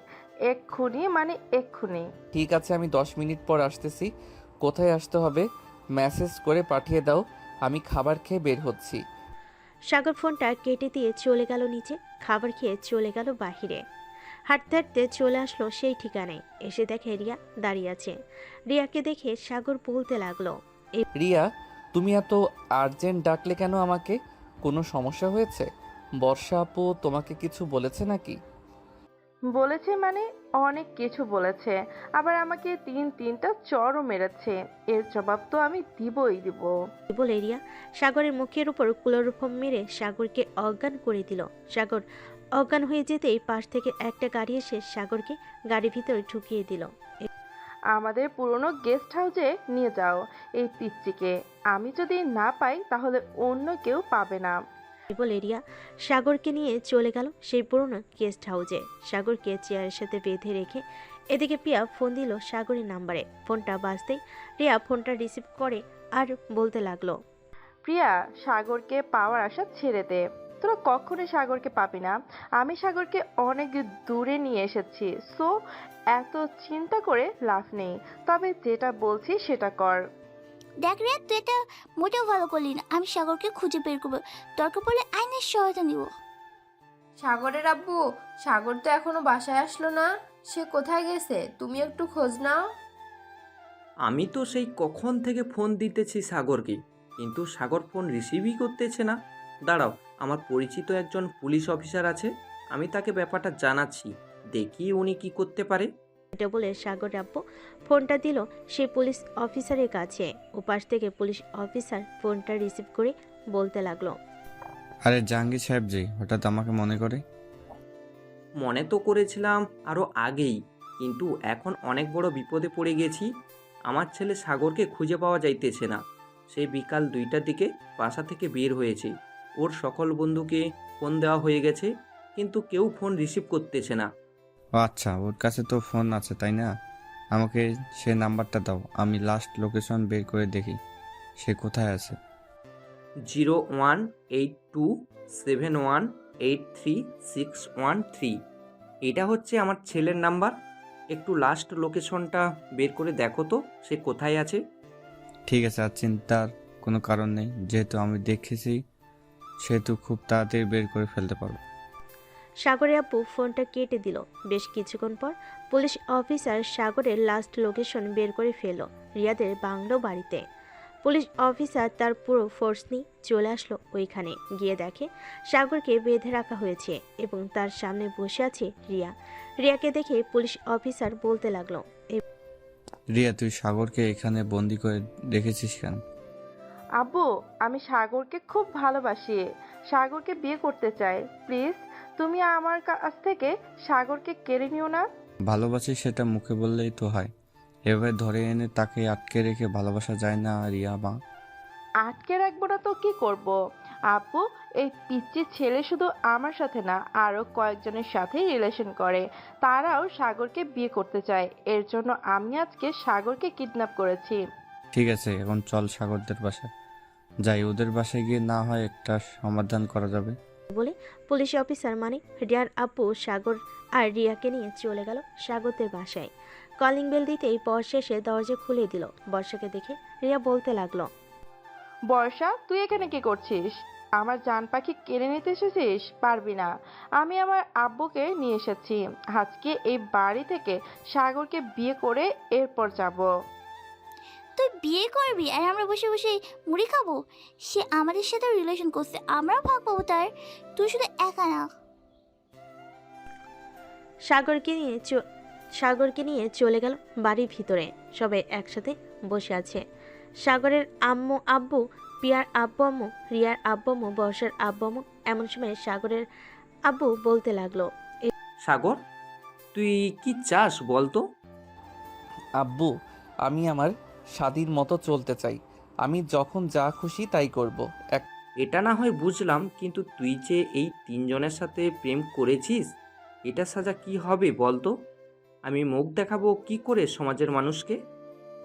এক্ষুনি মানে এক্ষুনি। ঠিক আছে, আমি 10 মিনিট পর আসতেছি। কোথায় আসতে হবে মেসেজ করে পাঠিয়ে দাও, আমি খাবার খেয়ে বের হচ্ছি। সাগর ফোনটা কেটে দিয়ে চলে গেল নিচে। খাবার খেয়ে চলে গেল বাহিরে। হাঁটতে হাঁটতে চলে আসলো সেই ঠিকানায়। এসে দেখে রিয়া দাঁড়িয়ে আছে। রিয়াকে দেখে সাগর বলতে লাগলো, রিয়া, তুমি এত আর্জেন্ট ডাকলে কেন আমাকে? কোনো সমস্যা হয়েছে? বর্ষা আপু তোমাকে কিছু বলেছে নাকি? বলেছে মানে অনেক কিছু বলেছে, আবার আমাকে তিনটা চড়ও মেরেছে। এর জবাব তো আমি দিবই দিব। বলে রিয়া সাগরের মুখের উপর ক্লোরোফর্ম মেরে সাগরকে অজ্ঞান করে দিল। সাগর অজ্ঞান হয়ে যেতেই পাশ থেকে একটা গাড়ি এসে সাগরকে গাড়ির ভিতরে ঢুকিয়ে দিল। আমাদের পুরনো গেস্ট হাউসে নিয়ে যাও এই পিচ্চিকে। আমি যদি না পাই তাহলে অন্য কেউ পাবে না। বলে রিয়া সাগরকে নিয়ে চলে গেল সেই পুরনো গেস্ট হাউসে। সাগরকে চেয়ারের সাথে বেঁধে রেখে এদিকে প্রিয়া ফোন দিল সাগরের নাম্বারে। ফোনটা বাজতেই রিয়া ফোনটা রিসিভ করে আর বলতে লাগলো, প্রিয়া, সাগরকে পাওয়ার আশা ছেড়ে দে। তোরা কখনোই সাগরকে পাবি না। আমি সাগরকে অনেক দূরে নিয়ে এসেছি, সো এত চিন্তা করে লাভ নেই। তবে যেটা বলছি সেটা কর। দেখ রে, তুই এটা মোটেও ভালো করলি না। আমি সাগরকে খুঁজে বের করবো, দরকার পড়লে আইনের সহায়তা নিব। সাগরের আব্বু, সাগর তো এখনো বাসায় আসলো না। সে কোথায় গেছে? তুমি একটু খোঁজ নাও। আমি তো সেই কখন থেকে ফোন দিতেছি সাগরকে, কিন্তু সাগর ফোন রিসিভই করতেছে না। দাঁড়াও, আমার পরিচিত একজন পুলিশ অফিসার আছে, আমি তাকে ব্যাপারটা জানাচ্ছি, দেখি উনি কি করতে পারে। এটা বলে সাগর আব্বু ফোনটা দিল সেই পুলিশ অফিসারের কাছে। ওপাশ থেকে পুলিশ অফিসার ফোনটা রিসিভ করে বলতে লাগলো, আরে জাহাঙ্গীর সাহেব জি, হঠাৎ আমাকে মনে করে? মনে তো করেছিলাম আরও আগেই, কিন্তু এখন অনেক বড় বিপদে পড়ে গেছি। আমার ছেলে সাগরকে খুঁজে পাওয়া যাইতেছে না। সে বিকাল 2টার দিকে বাসা থেকে বের হয়েছে। ওর সকল বন্ধুকে ফোন দেওয়া হয়ে গেছে, কিন্তু কেউ ফোন রিসিভ করতেছে না। ও আচ্ছা, ওর কাছে তো ফোন আছে তাই না? আমাকে সে নাম্বারটা দাও, আমি লাস্ট লোকেশন বের করে দেখি সে কোথায় আছে। 01827183613। এটা হচ্ছে আমার ছেলের নাম্বার। একটু লাস্ট লোকেশনটা বের করে দেখো তো সে কোথায় আছে। ঠিক আছে, আর চিন্তার কোনো কারণ নেই, যেহেতু আমি দেখেছি সেহেতু খুব তাড়াতাড়ি বের করে ফেলতে পারবো। সাগরের আব্বু ফোনটা কেটে দিল। বেশ কিছুক্ষণ পর পুলিশ অফিসার সাগরের লাস্ট লোকেশন বের করে ফেলল রিয়াদের বাংলো বাড়িতে। পুলিশ অফিসার তার পুরো ফোর্স নিয়ে চলে আসলো ওইখানে। গিয়ে দেখে সাগরকে বেঁধে রাখা হয়েছে এবং তার সামনে বসে আছে রিয়া। রিয়াকে দেখে পুলিশ অফিসার বলতে লাগলো, রিয়া, তুই সাগরকে এখানে বন্দি করে রেখেছিস কেন? আব্বু, আমি সাগরকে খুব ভালোবাসি, সাগরকে বিয়ে করতে চাই। প্লিজ তুমি আমার কাছ থেকে সাগরকে কেড়ে নিও না। ভালোবাসিস সেটা মুখে বললেই তো হয়, এভাবে ধরে এনে তাকে আটকে রেখে ভালোবাসা যায় না রিয়া মা। আটকে রাখবো না তো কি করব? আপু, এই পিচ্চি ছেলে শুধু আমার সাথে না, আরও কয়েকজনের সাথে রিলেশন করে। তারাও সাগরকে বিয়ে করতে চায়। এর জন্য আমি আজকে সাগরকে কিডন্যাপ করেছি। ঠিক আছে, এখন চল সাগরদের বাসায় যাই, ওদের বাসায় গিয়ে না হয় একটা সমাধান করা যাবে। বলে পুলিশ অফিসার মানে রিয়ার আব্বু সাগর আর রিয়াকে নিয়ে চলে গেল সাগরদের বাসায়। কলিং বেল দিতেই বর্ষা এসে দরজা খুলে দিল। বর্ষাকে দেখে রিয়া বলতে লাগলো, বর্ষা, তুই এখানে কি করছিস? আমার জান পাখি কেড়ে নিতে এসেছিস? পারবি না। আমি আমার আব্বুকে নিয়ে এসেছি। আজকে এই বাড়ি থেকে সাগরকে বিয়ে করে এরপর যাব। বিয়ে করবি আর আমরা বসে বসে মুড়ি খাবো? সে আমাদের সাথে রিলেশন করছে, আমরাও ভাগ পাবো তার। তুই শুধু একা না। সাগরকে নিয়ে চলে গেল বাড়ির ভিতরে। সবাই একসাথে বসে আছে। সাগরের আম্মু আব্বু, প্রিয়ার আব্বু আম্মু, রিয়ার আব্বু আম্মু, বর্ষার আব্বু আম্মু। এমন সময় সাগরের আব্বু বলতে লাগলো, সাগর, তুই কি চাস বলতো? আব্বু, আমি আমার স্বাধীন মতো চলতে চাই। আমি যখন যা খুশি তাই করব। এটা না হয় বুঝলাম, কিন্তু তুই যে এই তিনজনের সাথে প্রেম করেছিস, এটা সাজা কি হবে বলতো? আমি মুখ দেখাবো কি করে সমাজের মানুষকে?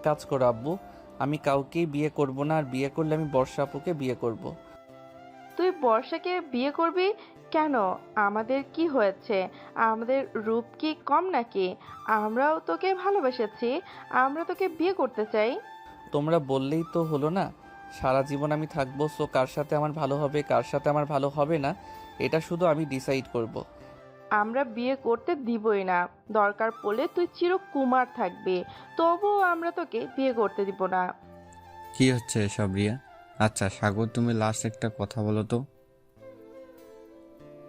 কাজ করো আব্বু, আমি কাউকেই বিয়ে করব না, আর বিয়ে করলে আমি বর্ষা আপুকে বিয়ে করব। তুই বর্ষাকে বিয়ে করবি কেন? আমাদের কি হয়েছে? আমাদের রূপ কি কম নাকি? আমরাও তোকে ভালোবেসেছি, আমরা তোকে বিয়ে করতে চাই। তোমরা বললেই তো হলো না, সারা জীবন আমি থাকবো। সো কার সাথে আমার ভালো হবে, কার সাথে আমার ভালো হবে না, এটা শুধু আমি ডিসাইড করব। আমরা বিয়ে করতে দিবই না। দরকার পড়লে তুই চিরকুমার থাকবি, তবুও আমরা তোকে বিয়ে করতে দিব না। কি হচ্ছে এসব রিয়া? আচ্ছা সাগর, তুমি লাস্ট একটা কথা বলো তো,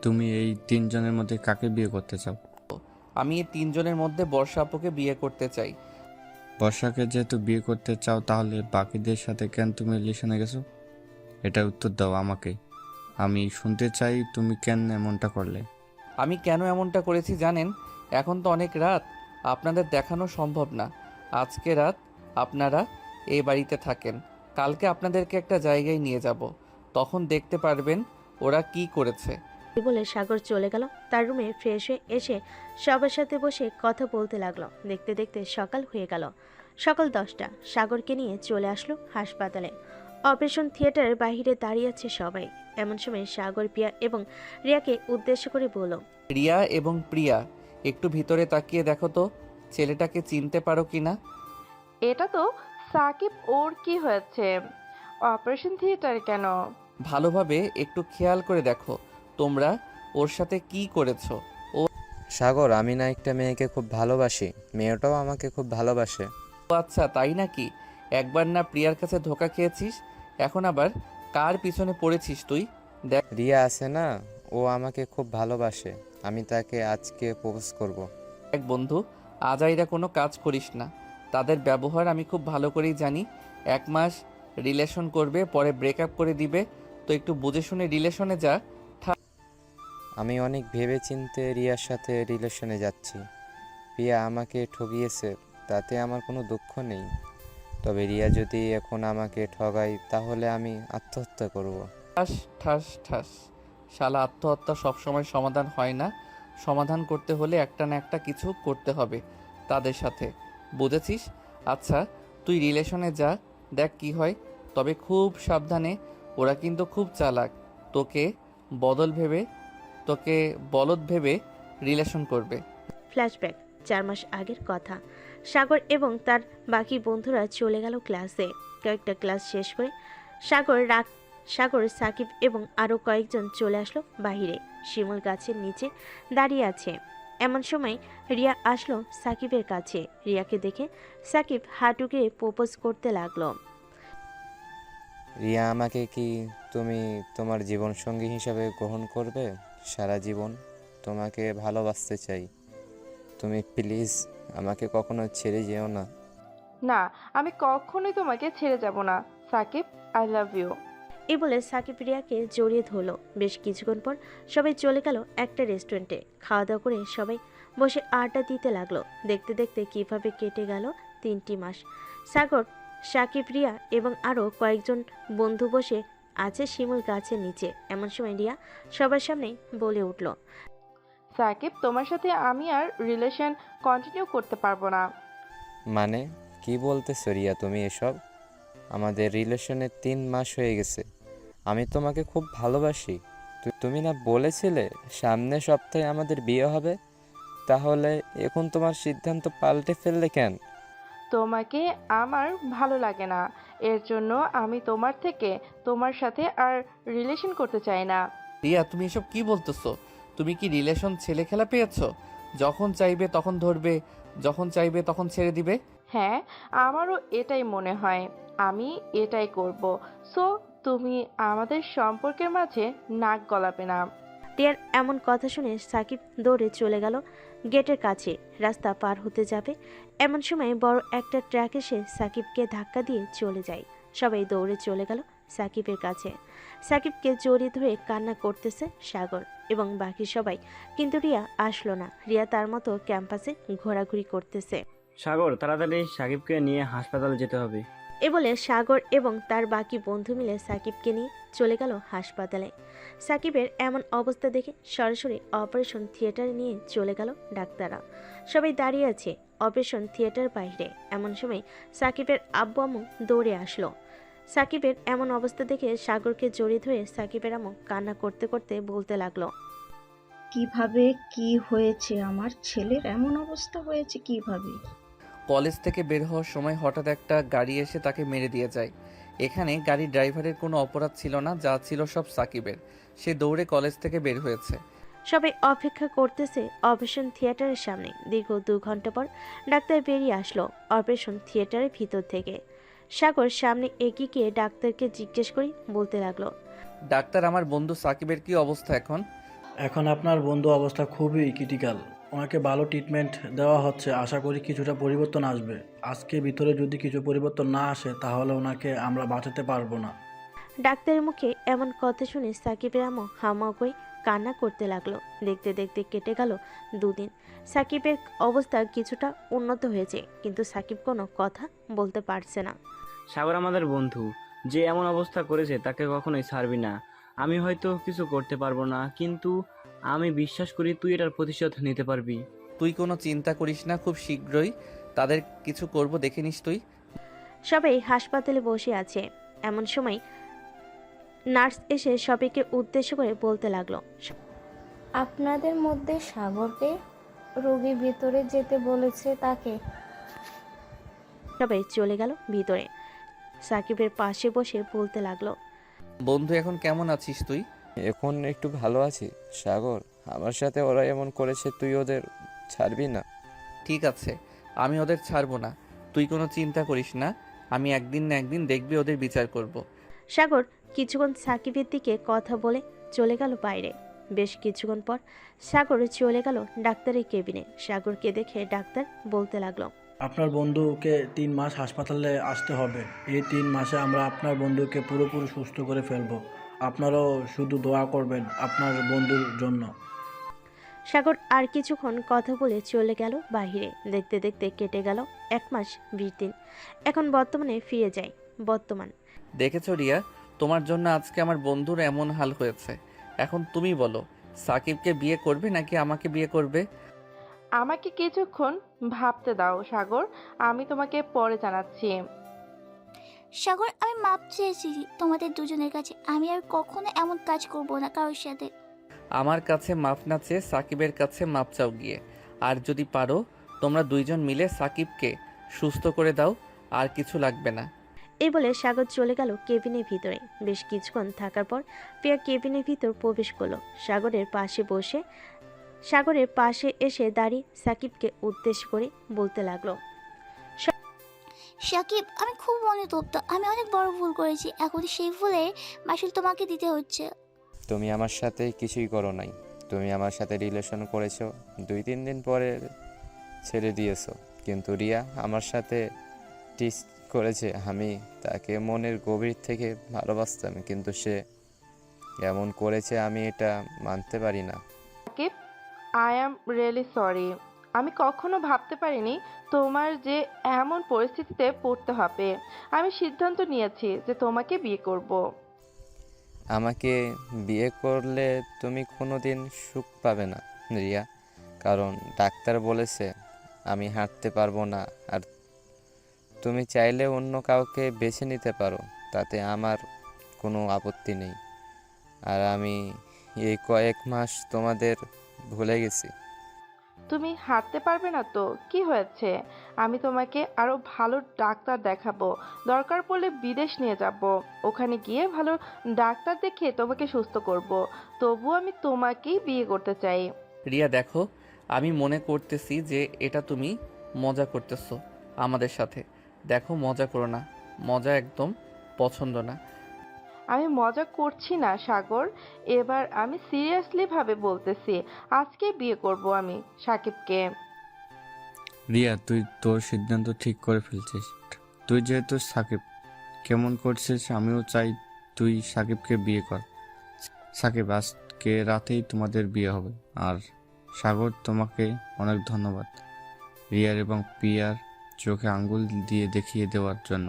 তুমি এই তিনজনের মধ্যে কাকে বিয়ে করতে চাও? আমি এই তিনজনের মধ্যে বর্ষা আপুকে বিয়ে করতে চাই। বর্ষাকে যেহেতু বিয়ে করতে চাও, তাহলে বাকিদের সাথে কেন তুমি রিলেশনে গেছো? এটা উত্তর দাও আমাকে। আমি শুনতে চাই তুমি কেন এমনটা করলে। আমি কেন এমনটা করেছি জানেন? এখন তো অনেক রাত, আপনাদের দেখানো সম্ভব না। আজকে রাত আপনারা এই বাড়িতে থাকেন, কালকে আপনাদেরকে একটা জায়গায় নিয়ে যাব, তখন দেখতে পারবেন ওরা কি করেছে। বলে সাগর চলে গেল তার রুমে। ফ্রেশ হয়ে এসে সবার সাথে বসে কথা বলতে লাগলো। দেখতে দেখতে সকাল হয়ে গেল। সকাল 10টা। সাগরকে নিয়ে চলে আসলো হাসপাতালে। অপারেশন থিয়েটারের বাইরে দাঁড়িয়ে আছে সবাই। এমন সময় সাগর প্রিয়া এবং রিয়াকে উদ্দেশ্য করে বলল, রিয়া এবং প্রিয়া, একটু ভিতরে তাকিয়ে দেখো তো ছেলেটাকে চিনতে পারো কিনা। এটা তো সাকিব। ওর কি হয়েছে? অপারেশন থিয়েটার কেন? ভালোভাবে একটু খেয়াল করে দেখো তোমরা ওর সাথে কি করেছো। সাগর, আমি না একটা মেয়েকে খুব ভালোবাসি, মেয়েটাও আমাকে খুব ভালোবাসে। ও আচ্ছা, তাই নাকি? একবার না প্রিয়ার কাছে ধোকা খেয়েছিস, এখন আবার কার পিছনে পড়েছিস তুই? দেখ রিয়া আছে না, ও আমাকে খুব ভালোবাসে। আমি তাকে আজকে প্রপোজ করব। এক বন্ধু, আজাইরা কোনো কাজ করিস না। তাদের ব্যবহার আমি খুব ভালো করেই জানি। 1 মাস রিলেশন করবে, পরে ব্রেকআপ করে দিবে। তো একটু বুঝে শুনে রিলেশনে যা। আমি অনেক ভেবেচিন্তে রিয়ার সাথে রিলেশনে যাচ্ছি। রিয়া আমাকে ঠকিয়েছে, তাতে আমার কোনো দুঃখ নেই। তবে রিয়া যদি এখন আমাকে ঠগায়, তাহলে আমি আত্মহত্যা করব। ঠাস ঠাস ঠাস। শালা, আত্মহত্যা সবসময় সমাধান হয় না। সমাধান করতে হলে একটা না একটা কিছু করতে হবে তাদের সাথে, বুঝেছিস? আচ্ছা তুই রিলেশনে যা, দেখ কি হয়। তবে খুব সাবধানে, ওরা কিন্তু খুব চালাক। তোকে বলদ ভেবে রিলেশন করবে। ফ্ল্যাশব্যাক 4 মাস আগের কথা। সাগর এবং তার বাকি বন্ধুরা চলে গেল ক্লাসে। কয়েকটা ক্লাস শেষ করে সাগর, সাকিব এবং আরও কয়েকজন চলে আসলো বাহিরে। শিমুল গাছের নিচে দাঁড়িয়ে আছে। এমন সময় রিয়া আসলো সাকিবের কাছে। রিয়াকে দেখে সাকিব হাঁটুকে প্রপোজ করতে লাগলো। রিয়া, আমাকে কি তুমি তোমার জীবনসঙ্গী হিসাবে গ্রহণ করবে? সারা জীবন তোমাকে ভালোবাসতে চাই। তুমি প্লিজ আমাকে কখনো ছেড়ে যেও না। না, আমি কখনোই তোমাকে ছেড়ে যাব না সাকিব। I love you. এই বলে সাকিব রিয়াকে জড়িয়ে ধরলো। বেশ কিছুক্ষণ পর সবাই চলে গেল একটা রেস্টুরেন্টে। খাওয়া দাওয়া করে সবাই বসে আড্ডা দিতে লাগলো। দেখতে দেখতে কিভাবে কেটে গেল 3টি মাস। সাগর, সাকিব, রিয়া এবং আরও কয়েকজন বন্ধু বসে আছে শিমুল গাছের নিচে। এমন সময় রিয়া সবার সামনে বলে উঠল, সাকিব, তোমার সাথে আমি আর রিলেশন কন্টিনিউ করতে পারবো না। মানে কি বলতেছো রিয়া তুমি এসব? আমাদের রিলেশনে 3 মাস হয়ে গেছে। আমি তোমাকে খুব ভালোবাসি। তুমি না বলেছিলে সামনের সপ্তাহে আমাদের বিয়ে হবে? তাহলে এখন তোমার সিদ্ধান্ত পাল্টে ফেললে কেন? তোমাকে আমার ভালো লাগে না, এর জন্য আমি তোমার সাথে আর রিলেশন করতে চাই না। রিয়া, তুমি এসব কি বলতেছো? তুমি কি রিলেশন ছেলে খেলা পেয়েছো? যখন চাইবে তখন ধরবে, যখন চাইবে তখন ছেড়ে দিবে। হ্যাঁ, আমারও এটাই মনে হয়। আমি এটাই করব। সো তুমি আমাদের সম্পর্কের মাঝে নাক গলাবে না। রিয়ার এমন কথা শুনে সাকিব দৌড়ে চলে গেল গেটের কাছে। রাস্তা পার হতে যাবে এমন সময় বড় একটা ট্রাক এসে সাকিবকে ধাক্কা দিয়ে চলে যায়। সবাই দৌড়ে চলে গেল সাকিবের কাছে। সাকিবকে জড়িয়ে ধরে কান্না করতেছে সাগর এবং বাকি সবাই, কিন্তু রিয়া আসলো না। রিয়া তার মতো ক্যাম্পাসে ঘোরাঘুরি করতেছে। সাগর, তাড়াতাড়ি সাকিবকে নিয়ে হাসপাতালে যেতে হবে। এ বলে সাগর এবং তার বাকি বন্ধু মিলে সাকিবকে নিয়ে চলে গেল হাসপাতালে। সাকিবের এমন অবস্থা দেখে সরাসরি অপারেশন থিয়েটারে নিয়ে চলে গেল ডাক্তাররা। সবাই দাঁড়িয়ে আছে অপারেশন থিয়েটার বাইরে। এমন সময় সাকিবের আব্বু আম্মু দৌড়ে আসলো। সাকিবের এমন অবস্থা দেখে সাগরকে জড়িয়ে ধরে সাকিবের আম্মু কান্না করতে করতে বলতে লাগলো, কিভাবে কি হয়েছে? আমার ছেলের এমন অবস্থা হয়েছে কিভাবে? কলেজ থেকে বের হওয়ার সময় হঠাৎ একটা গাড়ি এসে তাকে মেরে দিয়ে যায়। এখানে গাড়ির ড্রাইভারের কোনো অপরাধ ছিল না, যা ছিল সব সাকিবের। সে দৌড়ে কলেজ থেকে বের হয়েছে। সবাই অপেক্ষা করতেছে অপারেশন থিয়েটারের সামনে। দীর্ঘ 2 ঘন্টা পর ডাক্তার বেরিয়ে আসলো অপারেশন থিয়েটারের ভিতর থেকে। সাগর সামনে এগিয়ে গিয়ে ডাক্তারকে জিজ্ঞেস করি বলতে লাগলো, ডাক্তার, আমার বন্ধু সাকিবের কি অবস্থা এখন? এখন আপনার বন্ধু অবস্থা খুবই ক্রিটিক্যাল। ওনাকে ভালো ট্রিটমেন্ট দেওয়া হচ্ছে। আশা করি কিছুটা পরিবর্তন আসবে। আজকে ভিতরে যদি কিছু পরিবর্তন না আসে তাহলে ওনাকে আমরা বাঁচাতে পারবো না। ডাক্তারের মুখে এমন কথা শুনে সাকিবের আম্মু হামা করে কান্না করতে লাগলো। দেখতে দেখতে কেটে গেল 2 দিন। সাকিবের অবস্থা কিছুটা উন্নত হয়েছে, কিন্তু সাকিব কোনো কথা বলতে পারছে না। সাগর আমাদের বন্ধু, যে এমন অবস্থা করেছে তাকে কখনোই ছাড়বি না। আমি হয়তো কিছু করতে পারবো না, কিন্তু আমি বিশ্বাস করি তুই এটার প্রতিশোধ নিতে পারবি। তুই কোনো চিন্তা করিস না, খুব শীঘ্রই তাদের কিছু করব, দেখে নিস তুই। সবাই হাসপাতালে বসে আছে। এমন সময় নার্স এসে সবাইকে উদ্দেশ্য করে বলতে লাগলো, আপনাদের মধ্যে সাগরকে রোগী ভিতরে যেতে বলেছে তাকে। সবাই চলে গেল ভিতরে। সাকিবের পাশে বসে বলতে লাগলো, বন্ধু, এখন কেমন আছিস তুই? এখন একটু ভালো আছি সাগর। আমার সাথে ওরা এমন করেছে, তুই ওদের ছাড়বি না? ঠিক আছে, আমি ওদের ছাড়বো না, তুই কোনো চিন্তা করিস না। আমি একদিন না একদিন দেখবি ওদের বিচার করব। সাগর কিছুক্ষণ সাকিবের দিকে কথা বলে চলে গেল বাইরে। বেশ কিছুক্ষণ পর সাগর চলে গেল ডাক্তারের কেবিনে। সাগরকে দেখে ডাক্তার বলতে লাগলো, আপনার বন্ধুকে 3 মাস হাসপাতালে আসতে হবে। এই 3 মাসে আমরা আপনার বন্ধুকে পুরোপুরি সুস্থ করে ফেলবো। আপনারাও শুধু দোয়া করবেন আপনার বন্ধুর জন্য। সাগর আর কিছুক্ষণ কথা বলে চলে গেল বাইরে। দেখতে দেখতে কেটে গেল 1 মাস 20 দিন। এখন বর্তমানে ফিরে যায়। বর্তমান। দেখেছো রিয়া, তোমার জন্য আজকে আমার বন্ধুর এমন হাল হয়েছে। এখন তুমি বলো, সাকিবকে বিয়ে করবে নাকি আমাকে বিয়ে করবে? আমাকে কিছুক্ষণ ভাবতে দাও সাগর, আমি তোমাকে পরে জানাচ্ছি। সাগর, আমি মাপ চেয়েছি তোমাদের দুজনের কাছে। আমি আর কখনো এমন কাজ করব না কারোর সাথে। আমার কাছে মাপ না চেয়ে সাকিবের কাছে মাপ চাও গিয়ে। আর যদি পারো তোমরা 2 জন মিলে সাকিবকে সুস্থ করে দাও, আর কিছু লাগবে না। এই বলে সাগর চলে গেল কেবিনের ভিতরে। বেশ কিছুক্ষণ থাকার পর প্রিয়া কেবিনের ভিতর প্রবেশ করলো। সাগরের পাশে এসে দাঁড়িয়ে সাকিবকে উদ্দেশ্য করে বলতে লাগলো, সাকিব, আমি খুব অনুতপ্ত। আমি অনেক বড় ভুল করেছি। এখন সেই ভুলের মাসুল তোমাকে দিতে হচ্ছে। তুমি আমার সাথে কিছুই করো নাই। তুমি আমার সাথে রিলেশন করেছো, 2-3 দিন পরে ছেড়ে দিয়েছো। কিন্তু রিয়া আমার সাথে টিস করেছে। আমি তাকে মনের গভীর থেকে ভালোবাসতাম, কিন্তু সে এমন করেছে, আমি এটা মানতে পারি না। Shakib, I am really sorry. আমি কখনো ভাবতে পারিনি তোমার যে এমন পরিস্থিতিতে পড়তে হবে। আমি সিদ্ধান্ত নিয়েছি যে তোমাকে বিয়ে করব। আমাকে বিয়ে করলে তুমি কোনোদিন সুখ পাবে না রিয়া, কারণ ডাক্তার বলেছে আমি হাঁটতে পারবো না। আর তুমি চাইলে অন্য কাউকে বেছে নিতে পারো, তাতে আমার কোনো আপত্তি নেই। আর আমি এই কয়েক মাস তোমাদের ভুলে গেছি। তুমি হাঁটতে পারবে না তো কি হয়েছে? আমি তোমাকে আরো ভালো ডাক্তার দেখাবো। দরকার পড়লে বিদেশ নিয়ে যাব। ওখানে গিয়ে ভালো ডাক্তার দেখে তোমাকে সুস্থ করব। তবু আমি তোমাকেই বিয়ে করতে চাই। রিয়া দেখো, আমি মনে করতেছি যে এটা তুমি মজা করতেছো। আমাদের সাথে। দেখো, মজা করো না, মজা একদম পছন্দ না। আমি মজা করছি না সাগর, এবার আমি সিরিয়াসলি ভাবে বলতেছি, আজকে বিয়ে করব আমি সাকিবকে। রিয়া, তুই তোর সিদ্ধান্ত ঠিক করে ফেলছিস। তুই যেহেতু সাকিব কেমন করছিস, আমিও চাই তুই সাকিবকে বিয়ে কর। সাকিব, আজকে রাতেই তোমাদের বিয়ে হবে। আর সাগর, তোমাকে অনেক ধন্যবাদ রিয়ার এবং পিয়ার চোখে আঙ্গুল দিয়ে দেখিয়ে দেওয়ার জন্য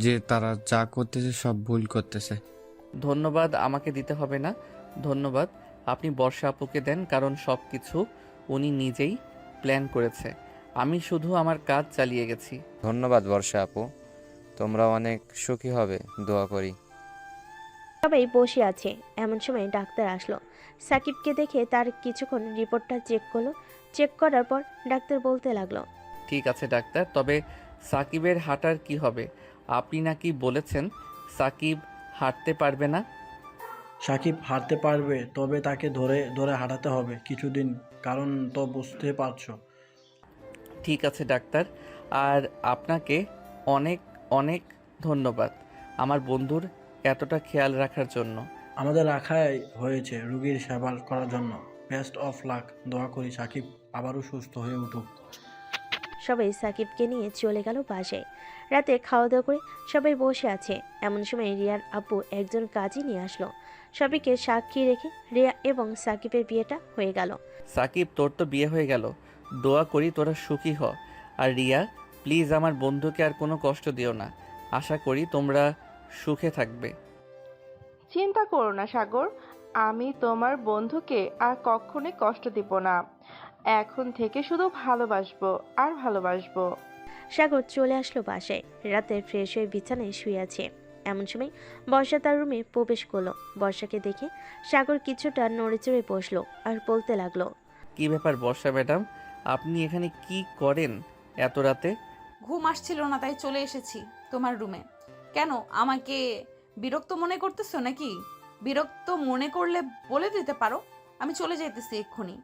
যে তারা যা করতেছে সব ভুল করতেছে। ধন্যবাদ আমাকে দিতে হবে না, ধন্যবাদ আপনি বর্ষা আপুকে দেন, কারণ সব কিছু উনি নিজেই প্ল্যান করেছে। আমি শুধু আমার কাজ চালিয়ে গেছি। ধন্যবাদ বর্ষা আপু, তোমরা অনেক সুখী হবে দোয়া করি। সবাই বসে আছে, এমন সময় ডাক্তার আসলো। সাকিবকে দেখে তার কিছুক্ষণ রিপোর্টটা চেক করলো। চেক করার পর ডাক্তার বলতে লাগলো, ঠিক আছে ডাক্তার, তবে সাকিবের হাঁটার কি হবে? আপনি নাকি বলেছেন সাকিব হাঁটতে পারবে না। সাকিব হাঁটতে পারবে, তবে তাকে ধরে ধরে হাঁটাতে হবে কিছুদিন, কারণ তো বুঝতে পারছো। ঠিক আছে ডাক্তার, আর আপনাকে অনেক অনেক ধন্যবাদ আমার বন্ধুর এতটা খেয়াল রাখার জন্য। আমাদের রাখাই হয়েছে রুগীর সেবা করার জন্য। বেস্ট অফ লাক, দোয়া করি সাকিব আবারও সুস্থ হয়ে উঠুক। সবাই সাকিবকে নিয়ে চলে গেল বাসায়। রাতে খাওয়া দাওয়া করে সবাই বসে আছে, এমন সময় রিয়ার আব্বু একজন কাজী নিয়ে আসলো। সবাইকে সাক্ষী রেখে রিয়া এবং সাকিবের বিয়েটা হয়ে গেল। সাকিব, তোর তো বিয়ে হয়ে গেল, দোয়া করি তোরা সুখী হ। আর রিয়া, প্লিজ আমার বন্ধুকে আর কোনো কষ্ট দিও না। আশা করি তোমরা সুখে থাকবে। চিন্তা করো না সাগর, আমি তোমার বন্ধুকে আর কখনোই কষ্ট দিব না। এখন থেকে শুধু ভালোবাসবো আর ভালোবাসবো। সাগর চলে আসলো বাসায়। রাতে ফ্রেশ হয়ে বিছানায় শুয়ে আছে, এমন সময় বর্ষা তার রুমে প্রবেশ করলো। বর্ষাকে দেখে সাগর কিছুটা নড়ে চড়ে বসলো আর বলতে লাগলো, কি ব্যাপার বর্ষা ম্যাডাম, আপনি এখানে কি করেন এত রাতে? ঘুম আসছিল না তাই চলে এসেছি তোমার রুমে। কেন, আমাকে বিরক্ত মনে করতেছো নাকি? বিরক্ত মনে করলে বলে দিতে পারো, আমি চলে যাইতেছি এক্ষুনি।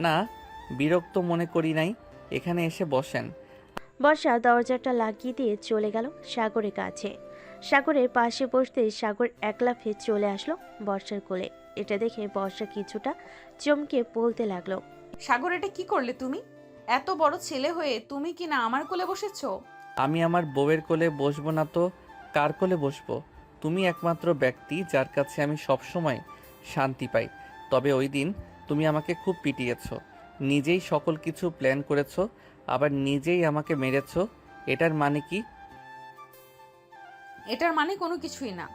না, বিরক্ত মনে করি নাই, এখানে এসে বসেন। বর্ষা দরজাটা লাগিয়ে দিয়ে চলে গেল সাগরের কাছে। সাগরের পাশে বসতেই সাগর এক লাফে চলে আসলো বর্ষার কোলে। এটা দেখে বর্ষা কিছুটা চমকে বলতে লাগলো, সাগর, এটা কি করলে তুমি? এত বড় ছেলে হয়ে তুমি কি না আমার কোলে বসেছো? আমি আমার বউয়ের কোলে বসবো না তো কার কোলে বসবো? তুমি একমাত্র ব্যক্তি যার কাছে আমি সবসময় শান্তি পাই। তবে ওই দিন তুমি আমাকে খুব পিটিয়েছো, নিজেই সকল কিছু প্ল্যান করেছো, আবার নিজেই আমাকে মেরেছো। এটার মানে কি? এটার মানে কোনো কিছুই না।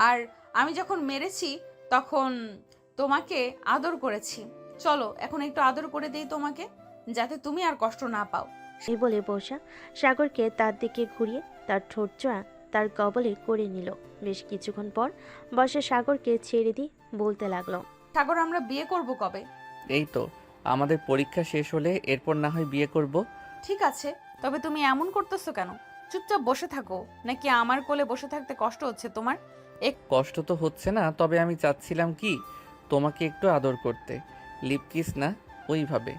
আর আমি যখন মেরেছি তখন তোমাকে আদর করেছি। চলো এখন একটু আদর করে দেই তোমাকে, যাতে তুমি আর কষ্ট না পাও। এই বলে বর্ষা সাগরকে তার দিকে ঘুরিয়ে তার ঠোঁটজোড়া তার কবলে করে নিল। বেশ কিছুক্ষণ পর বর্ষা সাগরকে ছেড়ে দিয়ে বলতে লাগলো, সাগর, আমরা বিয়ে করব কবে? এই তো আমাদের পরীক্ষা শেষ হলে এরপর না হয় বিয়ে করব। ঠিক আছে, তবে তুমি এমন করতেছো কেন? চুপচাপ বসে থাকো, নাকি আমার কোলে বসে থাকতে কষ্ট হচ্ছে তোমার? কষ্ট তো হচ্ছে না, তবে আমি চাচ্ছিলাম কি তোমাকে একটু আদর করতে, লিপ কিস না, ওইভাবে।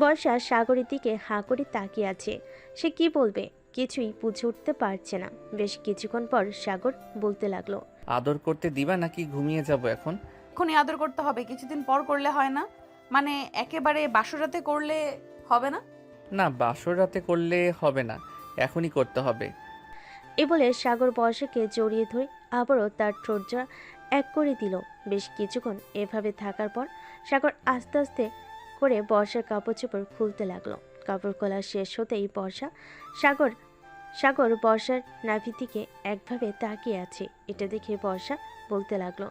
বর্ষা সাগরের দিকে হাঁ করে তাকিয়ে আছে। সে কি বলবে কিছুই বুঝে উঠতে পারছে না। বেশ কিছুক্ষণ পর সাগর বলতে লাগলো, আদর করতে দিবা নাকি ঘুমিয়ে যাব এখন? এখনই আদর করতে হবে, কিছুদিন পর করলে হয় না? মানে একেবারে বাসরাতে করলে হবে না? না, বাসর রাতে করলে হবে না, এখনই করতে হবে। এ বলে সাগর বর্ষাকে জড়িয়ে ধরে আবারও তার ঠোঁটজোড়া এক করে দিল। বেশ কিছুক্ষণ এভাবে থাকার পর সাগর আস্তে আস্তে করে বর্ষার কাপড় চোপড় খুলতে লাগলো। কাপড় খোলা শেষ হতেই সাগর বর্ষার নাভি থেকে একভাবে তাকিয়ে আছে। এটা দেখে বর্ষা বলতে লাগলো,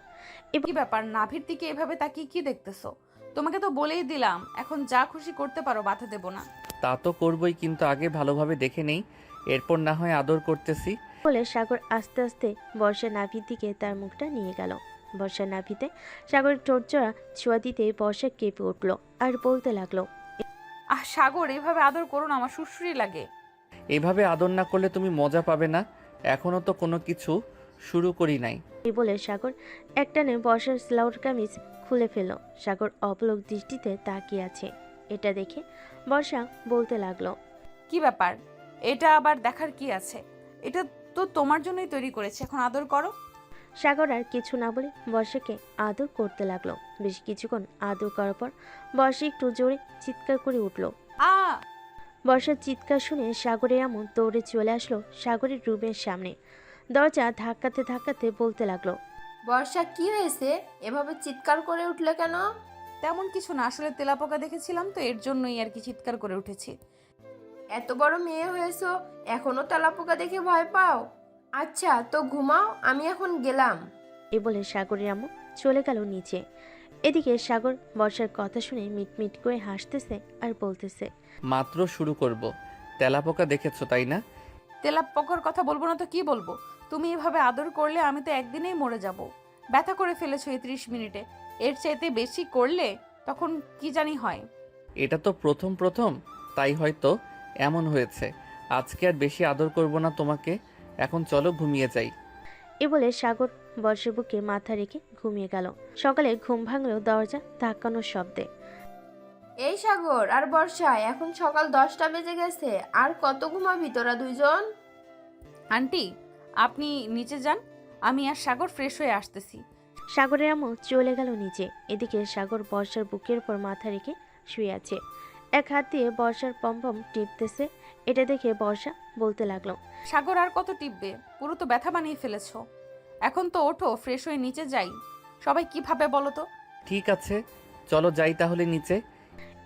কি ব্যাপার, নাভির দিকে এভাবে তাকিয়ে কি দেখতেছো? তোমাকে তো বলেই দিলাম, এখন যা খুশি করতে পারো, বাধা দেব না। তা তো করবই, কিন্তু আগে ভালোভাবে দেখে নেই, এরপর না হয় আদর করতেছি। বলে সাগর আস্তে আস্তে বর্ষার নাভির দিকে তার মুখটা নিয়ে গেল। বর্ষার নাভিতে সাগরের ঠোঁটজোড়া ছোঁয়া দিতে বর্ষা কেঁপে উঠল আর বলতে লাগলো, সাগর, এভাবে আদর করো না, আমার সুশ্রী লাগে। এভাবে আদর না করলে তুমি মজা পাবে না, এখনো তো কোনো কিছু শুরু করি নাই। এই বলে সাগর একটানে বর্ষার স্লাউট কামিজ খুলে ফেলল। সাগর অপলক দৃষ্টিতে তাকিয়ে আছে। এটা দেখে বর্ষা বলতে লাগলো, কি ব্যাপার? এটা আবার দেখার কি আছে? এটা তো তোমার জন্যই তৈরি করেছি, এখন আদর করো। সাগর আর কিছু না বলে বর্ষাকে আদর করতে লাগলো। বেশ কিছুক্ষণ আদর করার পর বর্ষা একটু জোরে চিৎকার করে উঠল। আ বর্ষার চিৎকার শুনে সাগরের আম্মু দৌড়ে চলে আসলো সাগরের রুমের সামনে। দরজা ধাক্কাতে ধাক্কাতে বলতে লাগলো, বর্ষা কি হয়েছে? এভাবে চিৎকার করে উঠলে কেন? তেমন কিছু না, আসলে তেলাপোকা দেখেছিলাম তো, এর জন্যই আর কি চিৎকার করে উঠেছি। এত বড় মেয়ে হয়েছো, এখনো তেলাপোকা দেখে ভয় পাও? আচ্ছা তো ঘুমাও, আমি এখন গেলাম। এ বলে সাগরের আম্মু চলে গেল নিচে। এদিকে সাগর বর্ষার কথা শুনে মিটমিট করে হাসতেছে আর বলতেছে, মাত্র শুরু করব। তেলাপোকা দেখেছো তাই না? তেলাপোকার কথা বলবো না তো কি বলবো? তুমি এভাবে আদর করলে আমি তো একদিনেই মরে যাব। ব্যথা করে ফেলেছো এই 30 মিনিটে, এর চাইতে বেশি করলে তখন কি জানি হয়। এটা তো প্রথম প্রথম, তাই হয়তো এমন হয়েছে। আজকে আর বেশি আদর করব না তোমাকে, এখন চলো ঘুমিয়ে যাই। এ বলে সাগর বর্ষার বুকে মাথা রেখে ঘুমিয়ে গেল। সকালে ঘুম ভাঙলো দরজা ধাক্কানোর শব্দে। এই সাগর আর বর্ষা, এখন সকাল 10টা বেজে গেছে, আর কত ঘুমাবি তোরা দুইজন? আন্টি, আপনি নিচে যান, আমি আর সাগর ফ্রেশ হয়ে আসতেছি। সাগরের আম্মু চলে গেল নিচে। এদিকে সাগর বর্ষার বুকের উপর মাথা রেখে শুয়ে আছে। এক হাত দিয়ে বর্ষার পম্পম টিপতেছে। এটা দেখে বর্ষা বলতে লাগলো, সাগর আর কত টিপবে? পুরো তো ব্যথা বানিয়ে ফেলেছো। এখন তো ওঠো, ফ্রেশ হয়ে নিচে যাই। সবাই কি ভাবে বলো তো? ঠিক আছে, চলো যাই তাহলে নিচে।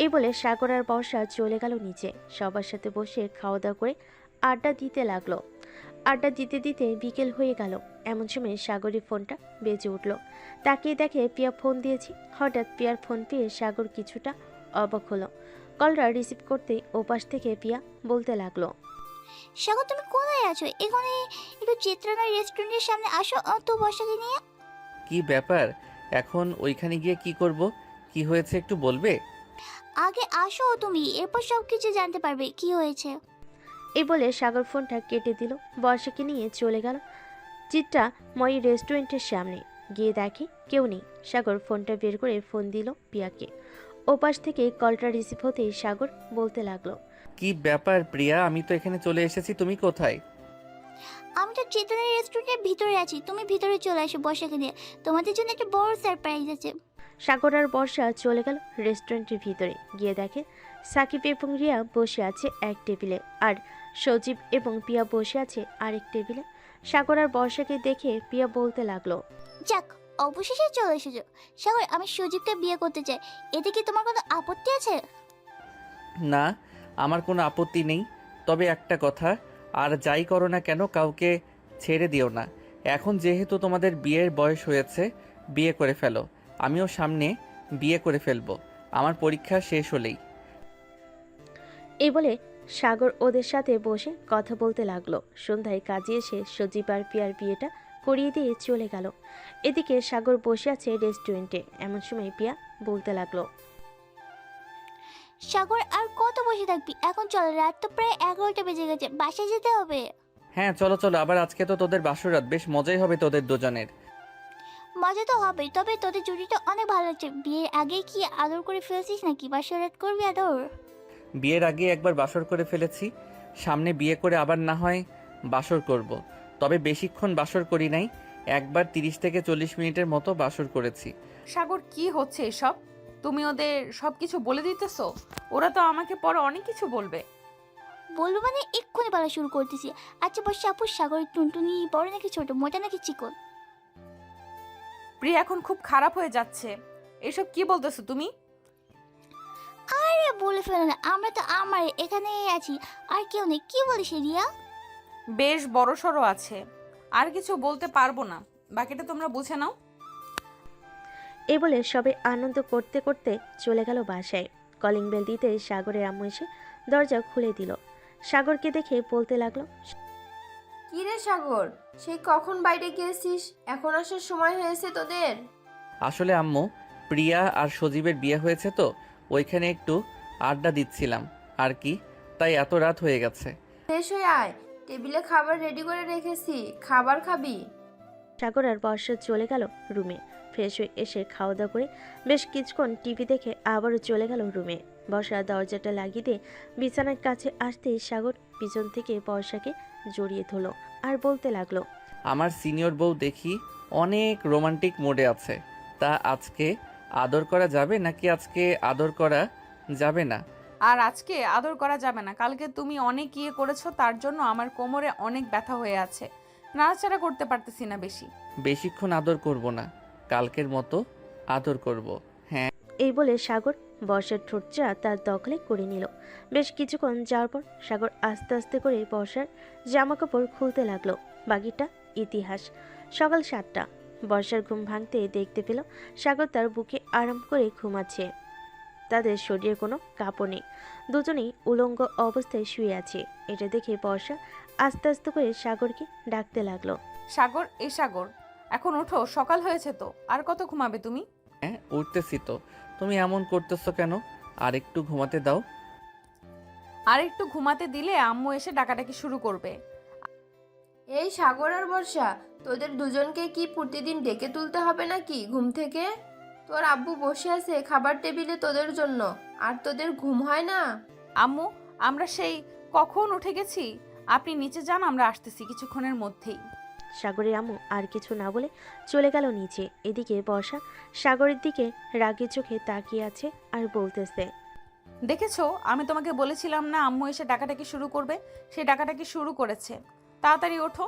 এই বলে সাগর আর বর্ষা চলে গেল নিচে। সবার সাথে বসে খাওয়া দাওয়া করে আড্ডা দিতে লাগলো। আড্ডা দিতে দিতে বিকেল হয়ে গেল। এমন সময় সাগরের ফোনটা বেজে উঠল। তাকিয়ে দেখে পিয়া ফোন দিয়েছি। হঠাৎ পিয়ার ফোন পেয়ে সাগর কিছুটা অবাক হলো। কলটা রিসিভ করতেই ওপাশ থেকে পিয়া বলতে লাগলো, সাগর তুমি কোথায় আছো? এখানে একটু চিত্রনয় রেস্টুরেন্টের সামনে আসো তো বর্ষাকে নিয়ে। কি ব্যাপার? এখন ওইখানে গিয়ে কি করব? কি হয়েছে একটু বলবে? আগে আসো তুমি, এরপর সব কিছু জানতে পারবে কি হয়েছে। এই বলে সাগর ফোনটা কেটে দিল। বর্ষাকে নিয়ে চলে গেল চিত্রাময়ী রেস্টুরেন্টের সামনে। গিয়ে দেখে কেউ নেই। সাগর ফোনটা বের করে ফোন দিল পিয়াকে। ওপাশ থেকে কলটা রিসিভ হতেই সাগর বলতে লাগলো, কি ব্যাপার প্রিয়া, আমি তো এখানে চলে এসেছি, তুমি কোথায়? আমি তো চেতনের রেস্টুরেন্টের ভিতরে আছি, তুমি ভিতরে চলে আসো বর্ষাকে নিয়ে, তোমাদের জন্য একটা বড় সারপ্রাইজ আছে। সাগর আর বর্ষা চলে গেল রেস্টুরেন্টের ভিতরে। গিয়ে দেখে সাকিব এবং রিয়া বসে আছে এক টেবিলে, আর সজীব এবং পিয়া বসে আছে আরেক টেবিলে। সাগর আর বর্ষাকে দেখে পিয়া বলতে লাগলো, যাক, অবশেষে চলে এসেছো। সাগর, আমি সুজিবকে বিয়ে করতে চাই, এতে কি তোমার কোনো আপত্তি আছে? না, আমার কোনো আপত্তি নেই, তবে একটা কথা, আর যাই করো না কেন কাউকে ছেড়ে দিও না। এখন যেহেতু তোমাদের বিয়ের বয়স হয়েছে, বিয়ে করে ফেলো। আমিও সামনে বিয়ে করে ফেলবো, আমার পরীক্ষা শেষ হলেই। এই বলে সাগর ওদের সাথে বসে কথা বলতে লাগলো। সন্ধ্যায় কাজে এসে সজীব আর পিয়ার বিয়েটা করিয়ে দিয়ে চলে গেল। এদিকে সাগর বসে আছে রেস্টুরেন্টে। এমন সময় পিয়া বলতে লাগলো, সাগর আর কত বসে থাকবি? এখন চল, রাত তো প্রায় 11টা বেজে গেছে, বাসায় যেতে হবে। হ্যাঁ চলো চলো, আবার আজকে তো তোদের বাসরাত, বেশ মজাই হবে তোদের দুজনের। মজা তো হবেই, তবে তোদের জুটিটা অনেক ভালো লাগছে। বিয়ের আগে কি আদর করে ফেলছিস নাকি? বাসরাত করবি আদর? বিয়ের আগে একবার বাসর করে ফেলেছি, সামনে বিয়ে করে আবার না হয় বাসর করব। তবে বেশিক্ষণ বাসর করি নাই, একবার 30 থেকে 40 মিনিটের মতো বাসর করেছি। সাগর, কি হচ্ছে এসব? তুমি ওদের সব কিছু বলে দিতেছো? ওরা তো আমাকে পরে অনেক কিছু বলবে। বলবো মানে এক্ষুনি বলা শুরু করতেছি। আচ্ছা বর্ষা আপু, সাগরের টুনটুনি বড় নাকি ছোট, মোটা নাকি চিকন? প্রিয়া এখন খুব খারাপ হয়ে যাচ্ছে। এসব কি বলতেছো তুমি? আরে বলে ফেলো না, আমরা তো আমার এখানেই আছি, আর কেউ নেই। কি বলিস রিয়া? বেশ বড় সড়ো আছে, আর কিছু বলতে পারবো না, বাকিটা তোমরা বুঝে নাও। এই বলে সবাই আনন্দ করতে করতে চলে গেল বাসায়। কলিং বেল দিতে সাগরের আম্মু এসে দরজা খুলে দিল। সাগরকে দেখে বলতে লাগলো, কি রে সাগর, সেই কখন বাইরে গিয়েছিস, এখন আসার সময় হয়েছে তোদের? আসলে আম্মু, প্রিয়া আর সজীবের বিয়ে হয়েছে তো, ওইখানে একটু আড্ডা দিচ্ছিলাম আর কি, তাই এত রাত হয়ে গেছে। ফ্রেশ হয়ে আয়, টেবিলে খাবার রেডি করে রেখেছি, খাবার খাবি? সাগর আর বর্ষা চলে গেল রুমে। ফ্রেশ হয়ে এসে খাওয়া দাওয়া করে বেশ কিছুক্ষণ টিভি দেখে আবারও চলে গেল রুমে। বর্ষা দরজাটা লাগিয়ে দিয়ে বিছানার কাছে আসতেই সাগর পিছন থেকে বর্ষাকে জড়িয়ে ধরল আর বলতে লাগলো, আমার সিনিয়র বউ দেখি অনেক রোমান্টিক মোডে আছে। তা আজকে আদর করা যাবে নাকি আজকে আদর করা যাবে না? আর আজকে আদর করা যাবে না। কালকে তুমি অনেক ইয়ে করেছো, তার জন্য আমার কোমরে অনেক ব্যথা হয়ে আছে, নাড়াচাড়া করতে পারতেছি না বেশি। বেশিক্ষণ আদর করব না, কালকের মতো আদর করব। হ্যাঁ। এই বলে সাগর বর্ষার ঠোঁটটা তার দখলে করে নিল। বেশ কিছুক্ষণ যাওয়ার পর সাগর আস্তে আস্তে করে বর্ষার জামা কাপড় খুলতে লাগলো। বাকিটা ইতিহাস। সকাল 7টা। বর্ষার ঘুম ভাঙতে দেখতে পেল সাগর তার বুকে আরাম করে ঘুমাচ্ছে। তাদের শরীরে কোনো কাপড় নেই, দুজনেই উলঙ্গ অবস্থায় শুয়ে আছে। এটা দেখে বর্ষা আস্তে আস্তে করে সাগরকে ডাকতে লাগলো, সাগর, এ সাগর, এখন ওঠো, সকাল হয়েছে তো, আর কত ঘুমাবে তুমি? হ্যাঁ, উঠতেছি তো। তুমি এমন করতেছো কেন? আর একটু ঘুমাতে দাও। আর একটু ঘুমাতে দিলে আম্মু এসে ডাকাডাকি শুরু করবে। এই সাগর আর বর্ষা, তোদের দুজনকে কি প্রতিদিন ডেকে তুলতে হবে নাকি ঘুম থেকে? তোর আব্বু বসে আছে খাবার টেবিলে তোদের জন্য, আর তোদের ঘুম হয় না? আম্মু, আমরা সেই কখন উঠে গেছি। আপনি নিচে যান, আমরা আসতেছি কিছুক্ষণের মধ্যেই। সাগরের আম্মু আর কিছু না বলে চলে গেল নিচে। এদিকে বর্ষা সাগরের দিকে রাগী চোখে তাকিয়ে আছে আর বলতেছে, দেখেছো, আমি তোমাকে বলেছিলাম না আম্মু এসে ডাকাডাকি শুরু করবে? সে ডাকাডাকি শুরু করেছে, তাড়াতাড়ি ওঠো।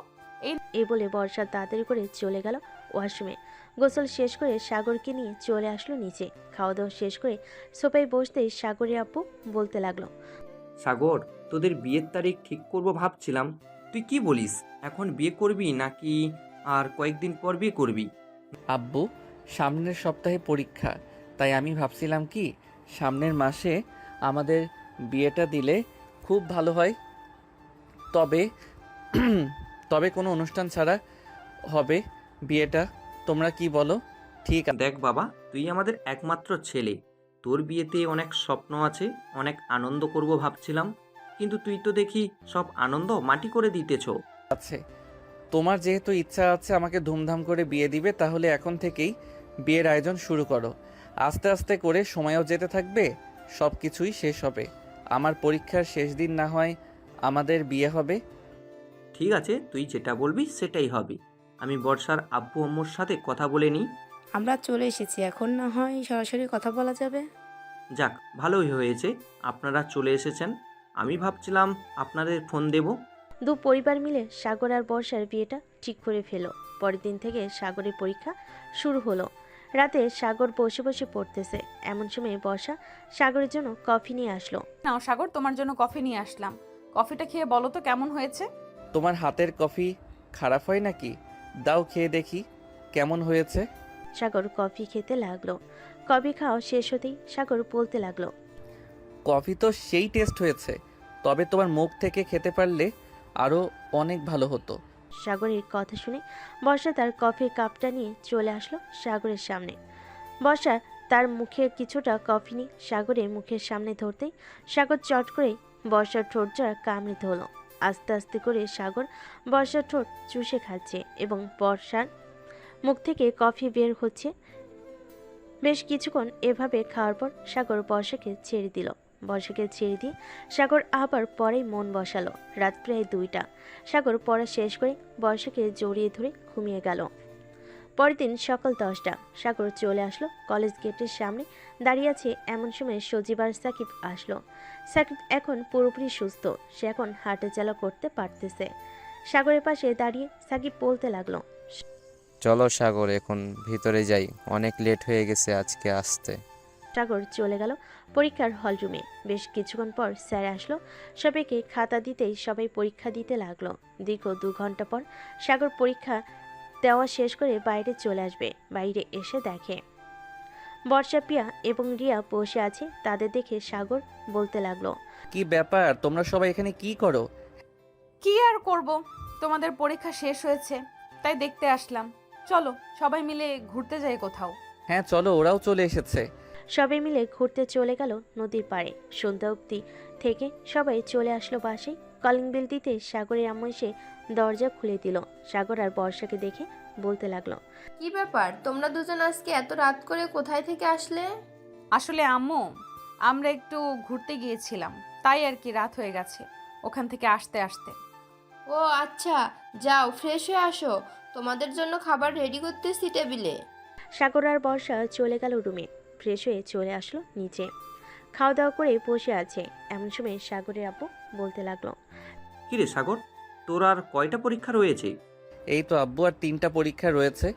এই বলে বর্ষা তাড়াতাড়ি করে চলে গেল ওয়াশরুমে। গোসল শেষ করে সাগরকে নিয়ে চলে আসলো নিচে। খাওয়া দাওয়া শেষ করে সোফায় বসতেই সাগরের আব্বু বলতে লাগলো, সাগর, তোদের বিয়ের তারিখ ঠিক করব ভাবছিলাম। তুই কি বলিস, এখন বিয়ে করবি নাকি আর কয়েকদিন পর বিয়ে করবি? আব্বু, সামনের সপ্তাহে পরীক্ষা, তাই আমি ভাবছিলাম কি সামনের মাসে আমাদের বিয়েটা দিলে খুব ভালো হয়। তবে তবে কোনো অনুষ্ঠান ছাড়া হবে বিয়েটা। তোমরা কি বলো? ঠিক আছে। দেখ বাবা, তুই আমাদের একমাত্র ছেলে, তোর বিয়েতে অনেক স্বপ্ন আছে, অনেক আনন্দ করব ভাবছিলাম, কিন্তু তুই তো দেখি সব আনন্দ মাটি করে দিতেছ। আছে, তোমার যেহেতু ইচ্ছা আছে আমাকে ধুমধাম করে বিয়ে দিবে, তাহলে এখন থেকেই বিয়ের আয়োজন শুরু করো। আস্তে আস্তে করে সময়ও যেতে থাকবে, সব কিছুই শেষ হবে। আমার পরীক্ষার শেষ দিন না হয় আমাদের বিয়ে হবে। ঠিক আছে, তুই যেটা বলবি সেটাই হবে। আমি বর্ষার আব্বু আম্মুর সাথে কথা বলে নিই। আমরা চলে এসেছি, এখন না হয় সরাসরি কথা বলা যাবে। যাক, ভালোই হয়েছে আপনারা চলে এসেছেন। আমি ভাবছিলাম আপনাদের ফোন দেব। দু পরিবার মিলে সাগর আর বর্ষার বিয়েটা ঠিক করে ফেলো। পরের দিন থেকে সাগরের পরীক্ষা শুরু হলো। রাতে সাগর বসে বসে পড়তেছে, এমন সময় বর্ষা সাগরের জন্য কফি নিয়ে আসলো। নাও সাগর, তোমার জন্য কফি নিয়ে আসলাম। কফিটা খেয়ে বলো তো কেমন হয়েছে। তোমার হাতের কফি খারাপ হয় নাকি? দাও খেয়ে দেখি কেমন হয়েছে। সাগর কফি খেতে লাগলো। কফি খাওয়া শেষ হতেই সাগর বলতে লাগলো, কফি তো সেই টেস্ট হয়েছে, তবে তোমার মুখ থেকে খেতে পারলে আরও অনেক ভালো হতো। সাগরের কথা শুনে বর্ষা তার কফির কাপটা নিয়ে চলে আসলো সাগরের সামনে। বর্ষা তার মুখে কিছুটা কফি নিয়ে সাগরের মুখের সামনে ধরতেই সাগর চট করে বর্ষার ঠোঁটটা কামড়ে ধরল। আস্তে আস্তে করে সাগর বর্ষার ঠোঁট চুষে খাচ্ছে এবং বর্ষার মুখ থেকে কফি বের হচ্ছে। বেশ কিছুক্ষণ এভাবে খাওয়ার পর সাগর বর্ষাকে ছেড়ে দিল। বর্ষাকে ছেড়ে দিয়ে সাগর আবার পরেই মন বসালো। রাত প্রায় 2টা। সাগর পড়া শেষ করে বর্ষাকে জড়িয়ে ধরে ঘুমিয়ে গেল। পরের দিন সকাল 10টা। সাগর চলে আসলো কলেজ গেটের সামনে দাঁড়িয়ে আছে। এমন সময় সজীব আর সাকিব আসলো। সাকিব এখন পুরোপুরি সুস্থ, সে এখন হাঁটা চলা করতে পারতেছে। সাগরের পাশে দাঁড়িয়ে সাকিব বলতে লাগলো, চলো সাগর, এখন ভিতরে যাই, অনেক লেট হয়ে গেছে আজকে আসতে। সাগর চলে গেল পরীক্ষার হল রুমে। বেশ কিছুক্ষণ পর স্যার আসলো। সবাইকে খাতা দিতেই সবাই পরীক্ষা দিতে লাগলো। দীর্ঘ 2 ঘন্টা পর সাগর পরীক্ষা দেওয়া শেষ করে বাইরে চলে আসবে। বাইরে এসে দেখে বর্ষা, প্রিয়া এবং রিয়া বসে আছে। তাদের দেখে সাগর বলতে লাগলো, কি ব্যাপার, তোমরা সবাই এখানে কি করো? কি আর করব, তোমাদের পরীক্ষা শেষ হয়েছে তাই দেখতে আসলাম। চলো সবাই মিলে ঘুরতে যাই কোথাও। হ্যাঁ চলো, ওরাও চলে এসেছে। সবাই মিলে ঘুরতে চলে গেল নদীর পাড়ে। সন্ধ্যা অবধি থেকে সবাই চলে আসলো বাসায়। কলিং বেল দিতে সাগরের আম্মু এসে দরজা খুলে দিল। সাগর আর বর্ষাকে দেখে বলতে লাগলো, কি ব্যাপার, তোমরা দুজন আজকে এত রাত করে কোথায় থেকে আসলে? আসলে আম্মু, আমরা একটু ঘুরতে গিয়েছিলাম, তাই আর কি রাত হয়ে গেছে ওখান থেকে আসতে আসতে। ও আচ্ছা, যাও ফ্রেশ হয়ে আসো, তোমাদের জন্য খাবার রেডি করতেছি টেবিলে। সাগর আর বর্ষা চলে গেল রুমে। ফ্রেশ হয়ে চলে আসলো নিচে, খাওয়া দাওয়া করে বসে আছে। এমন সময় সাগরের আব্বু বলতে লাগলো, কিরে সাগর, তোর আর কয়টা পরীক্ষা রয়েছে? এই তো আব্বু, আর 3টা পরীক্ষা রয়েছে,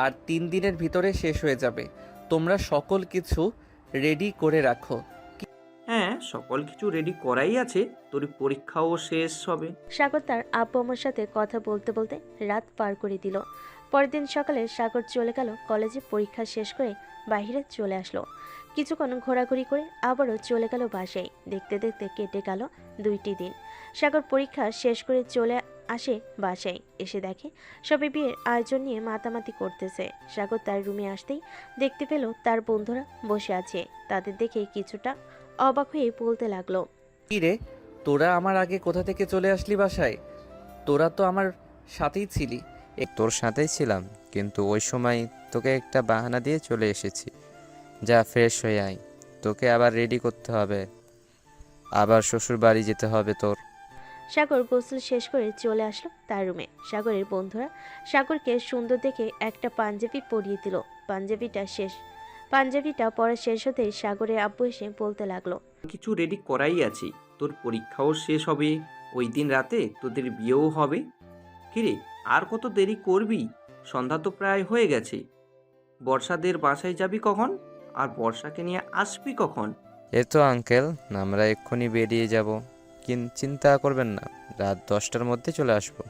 আর 3 দিনের ভিতরে শেষ হয়ে যাবে। তোমরা সকল কিছু রেডি করে রাখো। হ্যাঁ, সকল কিছু রেডি করাই আছে, তোর পরীক্ষাও শেষ হবে। সাগর তার আব্বু আম্মুর সাথে কথা বলতে বলতে রাত পার করে দিল। পরের দিন সকালে সাগর চলে গেল কলেজে। পরীক্ষা শেষ করে বাইরে চলে আসলো। কিছুক্ষণ ঘোরাঘুরি করে আবারও চলে গেল বাসায়। দেখতে দেখতে কেটে গেল 2টি দিন। সাগর পরীক্ষা শেষ করে চলে আসে বাসায়। এসে দেখে সবাই বিয়ের আয়োজন নিয়ে মাতামাতি করতেছে। সাগর তার রুমে আসতেই দেখতে পেল তার বন্ধুরা বসে আছে। তাদের দেখে কিছুটা অবাক হয়ে বলতে লাগলো, কি রে, তোরা আমার আগে কোথা থেকে চলে আসলি বাসায়? তোরা তো আমার সাথেই ছিলি। তোর সাথেই ছিলাম, কিন্তু ওই সময় তোকে একটা বাহানা দিয়ে চলে এসেছি। যা ফ্রেশ হয়ে আয়, তোকে আবার রেডি করতে হবে, আবার শ্বশুর বাড়ি যেতে হবে তোর। সাগর গোসল শেষ করে চলে আসলো তার রুমে। সাগরের বন্ধুরা সাগরকে সুন্দর দেখে একটা পাঞ্জাবি পরিয়ে দিল। পাঞ্জাবিটা পরা শেষ হতেই সাগরের আব্বু এসে বলতে লাগলো, কিছু রেডি করাই আছে, তোর পরীক্ষাও শেষ হবে, ওই দিন রাতে তোদের বিয়েও হবে। কিরে, আর কত দেরি করবি? সন্ধ্যা তো প্রায় হয়ে গেছে। বর্ষাদের বাসায় যাবি কখন, আর বর্ষাকে নিয়ে আসবি কখন? এ তো আঙ্কেল, আমরা এক্ষুনি বেরিয়ে যাব, চিন্তা করবেন না, রাত 10টার মধ্যে চলে আসবো।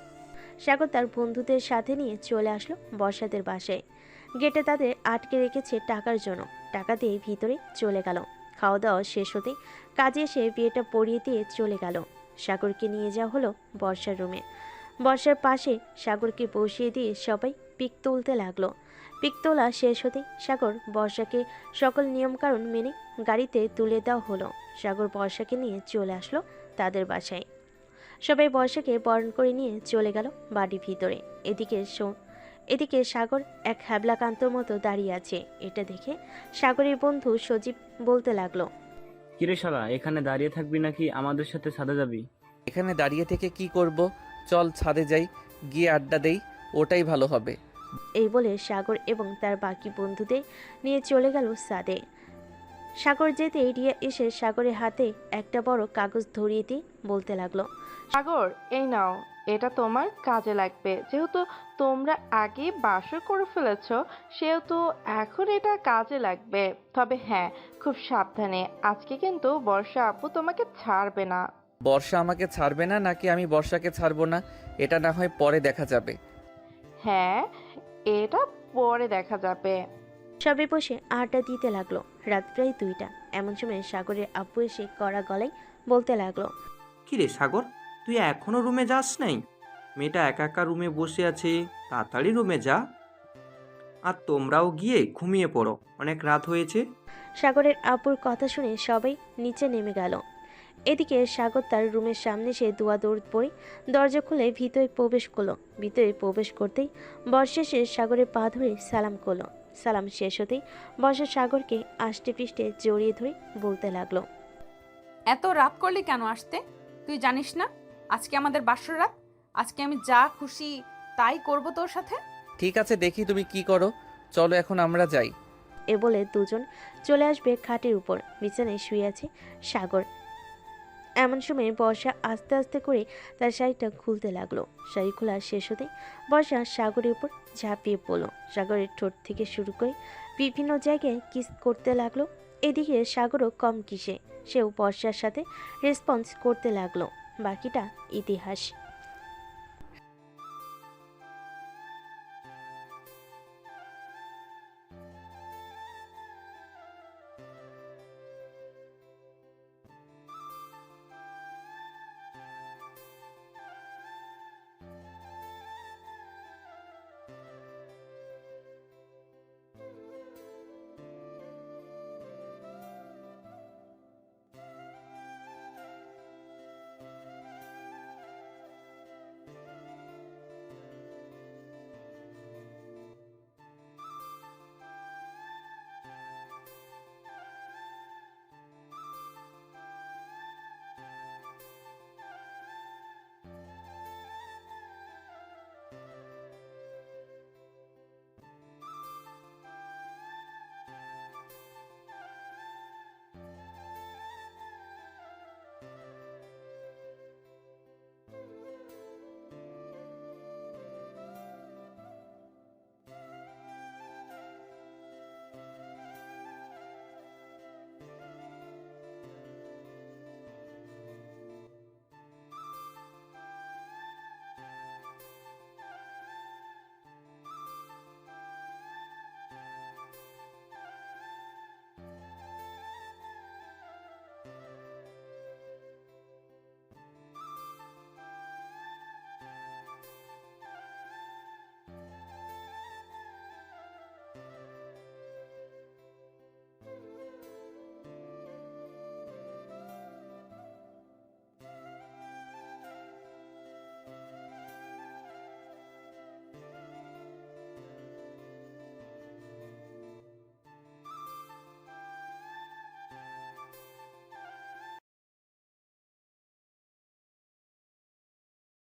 সাগর তার বন্ধুদের সাথে নিয়ে চলে আসলো বর্ষাদের বাসায়। গেটে তাদের আটকে রেখেছে টাকার জন্য। টাকা দিয়ে ভিতরে চলে গেল। খাওয়া দাওয়া শেষ হতে কাজে এসে বিয়েটা পরিয়ে দিয়ে চলে গেল। সাগরকে নিয়ে যাওয়া হলো বর্ষার রুমে। বর্ষার পাশে সাগরকে বসিয়ে দিয়ে সবাই পিক তুলতে লাগলো। পিক তোলা শেষ হতে সাগর বর্ষাকে সকল নিয়মকানুন মেনে গাড়িতে তুলে দেওয়া হলো। সাগর বর্ষাকে নিয়ে চলে আসলো তাদের বাসায়। সবাই বর্ষাকে বরণ করে নিয়ে চলে গেল বাড়ির ভিতরে। এদিকে সাগর এক হ্যাবলাকান্তর মতো দাঁড়িয়ে আছে। এটা দেখে সাগরের বন্ধু সজীব বলতে লাগলো, কিরে শালা, এখানে দাঁড়িয়ে থাকবি নাকি আমাদের সাথে ছাদে যাবি? এখানে দাঁড়িয়ে থেকে কি করব? চল ছাদে যাই, গিয়ে আড্ডা দেই, ওটাই ভালো হবে। এই বলে সাগর এবং তার বাকি বন্ধুদের নিয়ে চলে গেল ছাদে। সাগর যেতে রিয়া এসে সাগরের হাতে একটা বড় কাগজ ধরিয়ে দিয়ে বলতে লাগলো, সাগর, এই নাও, এটা তোমার কাজে লাগবে। যেহেতু তোমরা আগে বাসর করে ফেলেছ, সেহেতু এখন এটা কাজে লাগবে। তবে হ্যাঁ, খুব সাবধানে। আজকে কিন্তু বর্ষা আপু তোমাকে ছাড়বে না। বর্ষা আমাকে ছাড়বে না নাকি আমি বর্ষাকে ছাড়বো না, এটা না হয় পরে দেখা যাবে। হ্যাঁ, এটা পরে দেখা যাবে। সবাই বসে আড্ডা দিতে লাগলো। রাত প্রায় 2টা। এমন সময় সাগরের আব্বু এসে কড়া গলায় বলতে লাগলো, কিরে সাগর, তুই এখনো রুমে যাস নাই? মেয়েটা একা একা রুমে বসে আছে, তাড়াতাড়ি রুমে যা। আর তোমরাও গিয়ে ঘুমিয়ে পড়ো, অনেক রাত হয়েছে। সাগরের আব্বুর কথা শুনে সবাই নিচে নেমে গেল। এদিকে সাগর তার রুমের সামনে সে দৌড় পড়ে দরজা খুলে ভিতরে প্রবেশ করলো। ভিতরে প্রবেশ করতেই বর্ষা এসে সাগরের পা ধরে সালাম করলো। সালাম শেষ হতেই বর্ষা সাগরকে আষ্টে পৃষ্ঠে জড়িয়ে ধরে বলতে লাগলো, এত রাত করলি কেন আসতে? তুই জানিস না আজকে আমাদের বাসর রাত? আজকে আমি যা খুশি তাই করব তোর সাথে। ঠিক আছে, দেখি তুমি কি করো, চলো এখন আমরা যাই। এ বলে দুজন চলে আসবে খাটের উপর। বিছানায় শুয়ে আছে সাগর। এমন সময় বর্ষা আস্তে আস্তে করে তার শাড়িটা খুলতে লাগলো। শাড়ি খোলা শেষ হতে বর্ষা সাগরের উপর ঝাঁপিয়ে পড়লো। সাগরের ঠোঁট থেকে শুরু করে বিভিন্ন জায়গায় কিস করতে লাগলো। এদিকে সাগরও কম কিসে, সেও বর্ষার সাথে রেসপন্স করতে লাগলো। বাকিটা ইতিহাস।